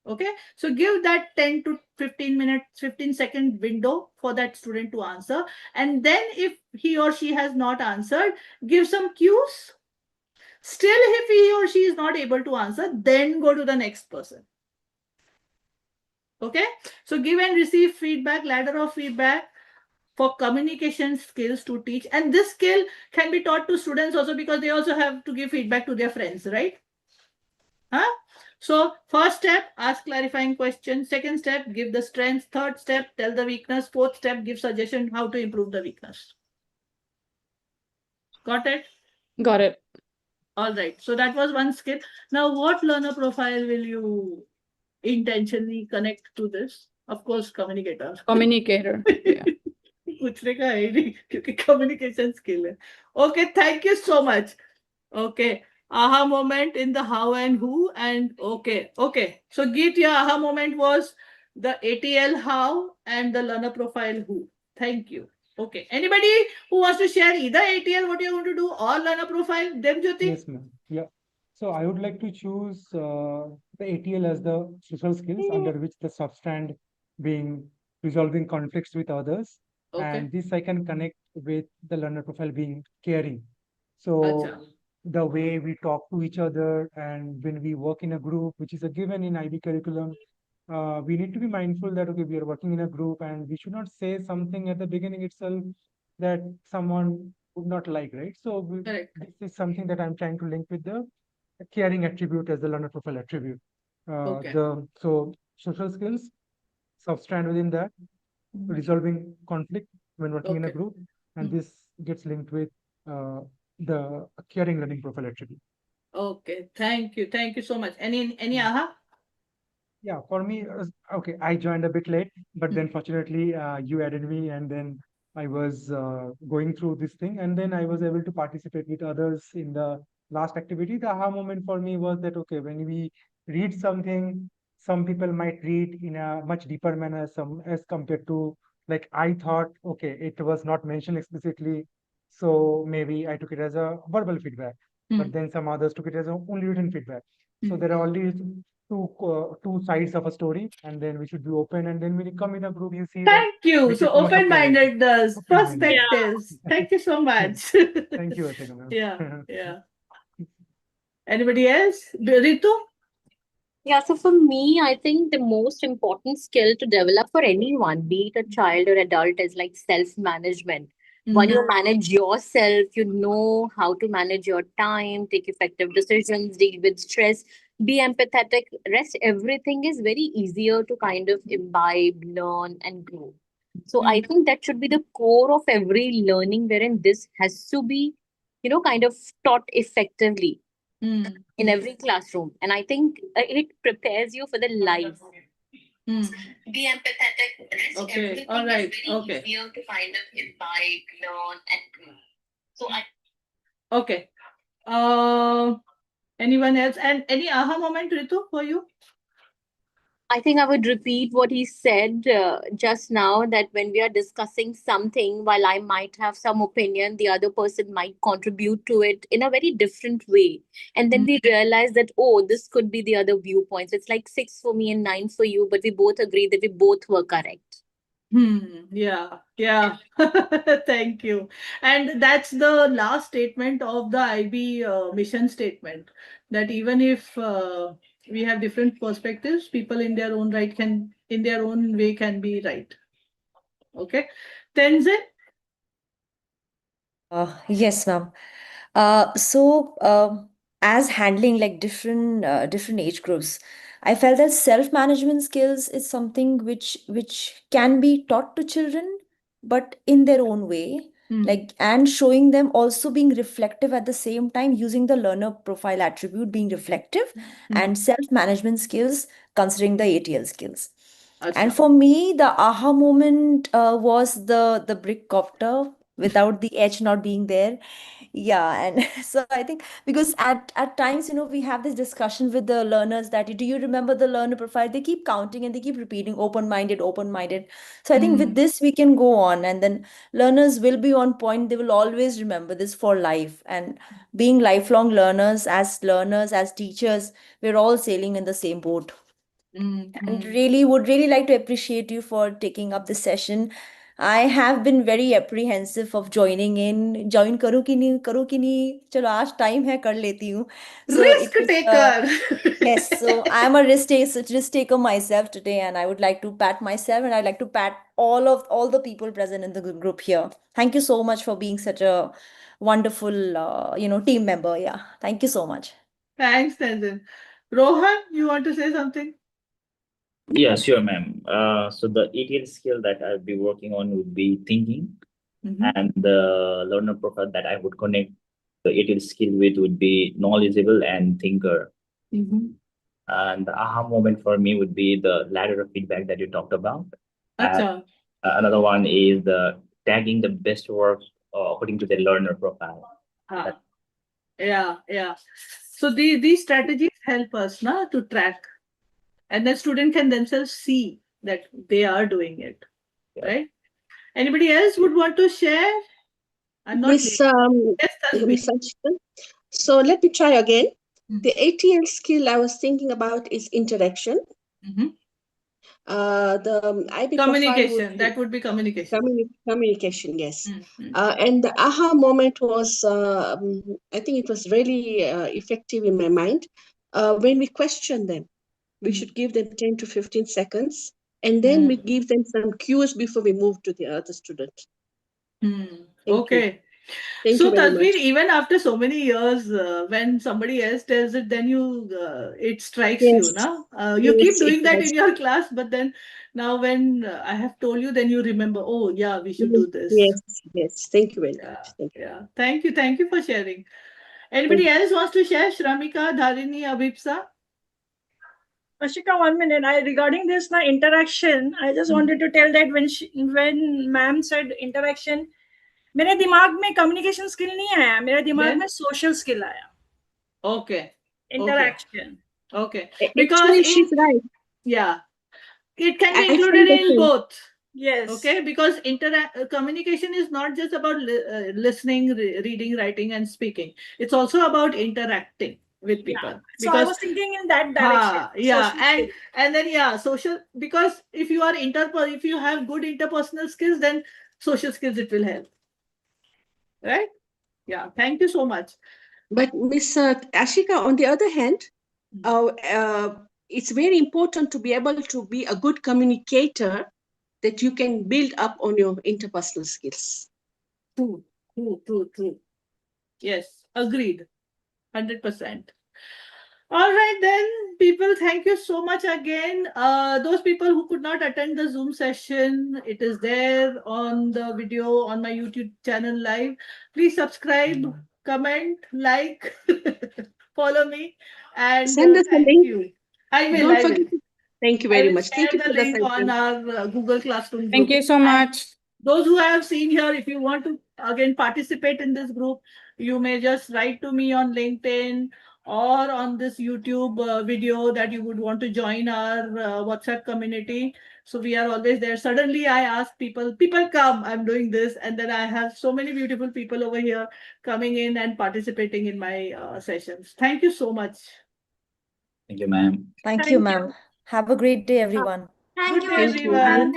Speaker 1: Okay, so give that 10 to 15 minutes, 15-second window for that student to answer. And then if he or she has not answered, give some cues. Still, if he or she is not able to answer, then go to the next person. Okay, so give and receive feedback, ladder of feedback for communication skills to teach. And this skill can be taught to students also, because they also have to give feedback to their friends, right? Huh? So first step, ask clarifying questions. Second step, give the strengths. Third step, tell the weakness. Fourth step, give suggestion how to improve the weakness. Got it?
Speaker 2: Got it.
Speaker 1: All right. So that was one skill. Now, what learner profile will you intentionally connect to this? Of course, communicator.
Speaker 2: Communicator. Yeah.
Speaker 1: पूछने का है नहीं, क्योंकि communication skill है. Okay, thank you so much. Okay. Aha moment in the how and who, and okay. So Geet, your aha moment was the ATL how and the learner profile who. Thank you. Okay. Anybody who wants to share either ATL, what you're going to do, or learner profile? Debjyoti?
Speaker 9: Yes, ma'am. Yeah. So I would like to choose the ATL as the social skills under which the substrand being resolving conflicts with others.
Speaker 1: Okay.
Speaker 9: And this I can connect with the learner profile being caring. So
Speaker 1: Acha.
Speaker 9: the way we talk to each other and when we work in a group, which is a given in IB curriculum, we need to be mindful that, okay, we are working in a group and we should not say something at the beginning itself that someone would not like, right? So
Speaker 1: Correct.
Speaker 9: this is something that I'm trying to link with the caring attribute as the learner profile attribute.
Speaker 1: Okay.
Speaker 9: So social skills, substrand within that, resolving conflict when working in a
Speaker 1: Okay.
Speaker 9: group, and this gets linked with the caring learning profile attribute.
Speaker 1: Okay. Thank you. Thank you so much. Any aha?
Speaker 9: Yeah, for me, okay, I joined a bit late, but then fortunately you added me, and then I was going through this thing, and then I was able to participate with others in the last activity. The aha moment for me was that, okay, when we read something, some people might read in a much deeper manner, some as compared to, like, I thought, okay, it was not mentioned explicitly, so maybe I took it as a verbal feedback, but then some others took it as a only written feedback. So there are only two sides of a story, and then we should be open, and then when you come in a group, you see that
Speaker 1: Thank you.
Speaker 9: we
Speaker 1: So
Speaker 9: get too much of
Speaker 1: open-minded does
Speaker 9: open-minded.
Speaker 1: perspectives. Thank you so much.
Speaker 9: Thank you, Athena, ma'am.
Speaker 1: Yeah. Anybody else? Ritu?
Speaker 5: Yeah, so for me, I think the most important skill to develop for anyone, be it a child or adult, is like self-management. When you manage yourself, you know how to manage your time, take effective decisions, deal with stress, be empathetic. Rest everything is very easier to kind of imbibe, learn, and grow. So I think that should be the core of every learning, wherein this has to be, kind of taught effectively in every classroom. And I think it prepares you for the life. Be empathetic. Rest
Speaker 1: Okay,
Speaker 5: everything
Speaker 1: all
Speaker 5: is
Speaker 1: right,
Speaker 5: very
Speaker 1: okay.
Speaker 5: easier to kind of imbibe, learn, and grow. So
Speaker 1: Okay. Anyone else? And any aha moment, Ritu, for you?
Speaker 5: I think I would repeat what he said just now, that when we are discussing something, while I might have some opinion, the other person might contribute to it in a very different way. And then we realize that, oh, this could be the other viewpoints. It's like 6 for me and 9 for you, but we both agree that we both were correct.
Speaker 1: Yeah. Thank you. And that's the last statement of the IB mission statement, that even if we have different perspectives, people in their own right can, in their own way, can be right. Okay. Tenzin?
Speaker 3: Yes, ma'am. As handling like different age groups, I felt that self-management skills is something which can be taught to children, but in their own way, like, and showing them also being reflective at the same time, using the learner profile attribute being reflective and self-management skills considering the ATL skills. And for me, the aha moment was the brick copter without the edge not being there. Yeah, and so I think because at times, we have this discussion with the learners that, do you remember the learner profile? They keep counting and they keep repeating open-minded, open-minded. So I think with this we can go on, and then learners will be on point. They will always remember this for life. And being lifelong learners, as teachers, we're all sailing in the same boat. And really would really like to appreciate you for taking up this session. I have been very apprehensive of joining in. Join करूँ कि नहीं चलो आज time है कर लेती हूँ. So
Speaker 1: Risk
Speaker 3: it was
Speaker 1: taker.
Speaker 3: yes, so I'm a risk taker myself today, and I would like to pat myself, and I'd like to pat all the people present in the group here. Thank you so much for being such a wonderful team member. Yeah, thank you so much.
Speaker 1: Thanks, Tenzin. Rohan, you want to say something?
Speaker 6: Yeah, sure, ma'am. So the ATL skill that I'll be working on would be thinking, and the learner profile that I would connect the ATL skill with would be knowledgeable and thinker. And the aha moment for me would be the ladder of feedback that you talked about. And another one is the tagging the best work according to the learner profile.
Speaker 1: Yeah. So these strategies help us to track, and the student can themselves see that they are doing it, right? Anybody else would want to share? I'm not
Speaker 14: Miss
Speaker 1: Yes, Tanvi.
Speaker 14: Miss Anshika. So let me try again. The ATL skill I was thinking about is interaction. The IB profile
Speaker 1: Communication.
Speaker 14: would
Speaker 1: That would be communication.
Speaker 14: communication, yes. And the aha moment was, I think it was really effective in my mind. When we question them, we should give them 10 to 15 seconds, and then we give them some cues before we move to the other student.
Speaker 1: Okay.
Speaker 14: Thank
Speaker 1: So
Speaker 14: you very
Speaker 1: Tanvir,
Speaker 14: much.
Speaker 1: even after so many years, when somebody else tells it, then it strikes you,
Speaker 14: Yes.
Speaker 1: na? You
Speaker 14: Yes,
Speaker 1: keep doing
Speaker 14: it
Speaker 1: that
Speaker 14: was.
Speaker 1: in your class, but then now when I have told you, then you remember, oh yeah, we should do this.
Speaker 14: Yes. Thank you very much. Thank you.
Speaker 1: Yeah. Thank you for sharing. Anybody else wants to share? Shramika, Dharini, Abhipsa?
Speaker 12: Ashika, 1 minute. Regarding this interaction, I just wanted to tell that when ma'am said interaction, मेरे दिमाग में communication skill नहीं आया, मेरे दिमाग में social skill आया.
Speaker 1: Okay.
Speaker 12: Interaction.
Speaker 1: Okay.
Speaker 14: Actually, she's right.
Speaker 1: Yeah. It can be
Speaker 14: I felt
Speaker 1: included
Speaker 14: the
Speaker 1: in
Speaker 14: same.
Speaker 1: both.
Speaker 12: Yes.
Speaker 1: Okay, because communication is not just about listening, reading, writing, and speaking. It's also about interacting with people.
Speaker 12: Yeah. So I was thinking in that direction.
Speaker 1: And then social, because if you have good interpersonal skills, then social skills it will help. Right? Yeah. Thank you so much.
Speaker 14: But Miss Ashika, on the other hand, it's very important to be able to be a good communicator that you can build up on your interpersonal skills.
Speaker 1: True, true, true, true. Yes, agreed. 100%. All right, then, people, thank you so much again. Those people who could not attend the Zoom session, it is there on the video on my YouTube channel live. Please subscribe, comment, like, follow me, and
Speaker 14: Send us a
Speaker 1: thank
Speaker 14: link.
Speaker 1: you. I will.
Speaker 14: Don't forget. Thank you
Speaker 1: I
Speaker 14: very
Speaker 1: will
Speaker 14: much. Thank
Speaker 1: share
Speaker 14: you
Speaker 1: the
Speaker 14: for the
Speaker 1: link on
Speaker 14: session.
Speaker 1: our Google Classroom
Speaker 2: Thank
Speaker 1: group.
Speaker 2: you so
Speaker 1: And
Speaker 2: much.
Speaker 1: those who have seen here, if you want to again participate in this group, you may just write to me on LinkedIn or on this YouTube video that you would want to join our WhatsApp community. So we are always there. Suddenly I ask people come, I'm doing this. And then I have so many beautiful people over here coming in and participating in my sessions. Thank you so much.
Speaker 6: Thank you, ma'am.
Speaker 3: Thank you, ma'am. Have a great day, everyone.
Speaker 11: Thank
Speaker 1: Good
Speaker 11: you,
Speaker 1: day,
Speaker 14: Thank you.
Speaker 1: everyone.
Speaker 11: everyone.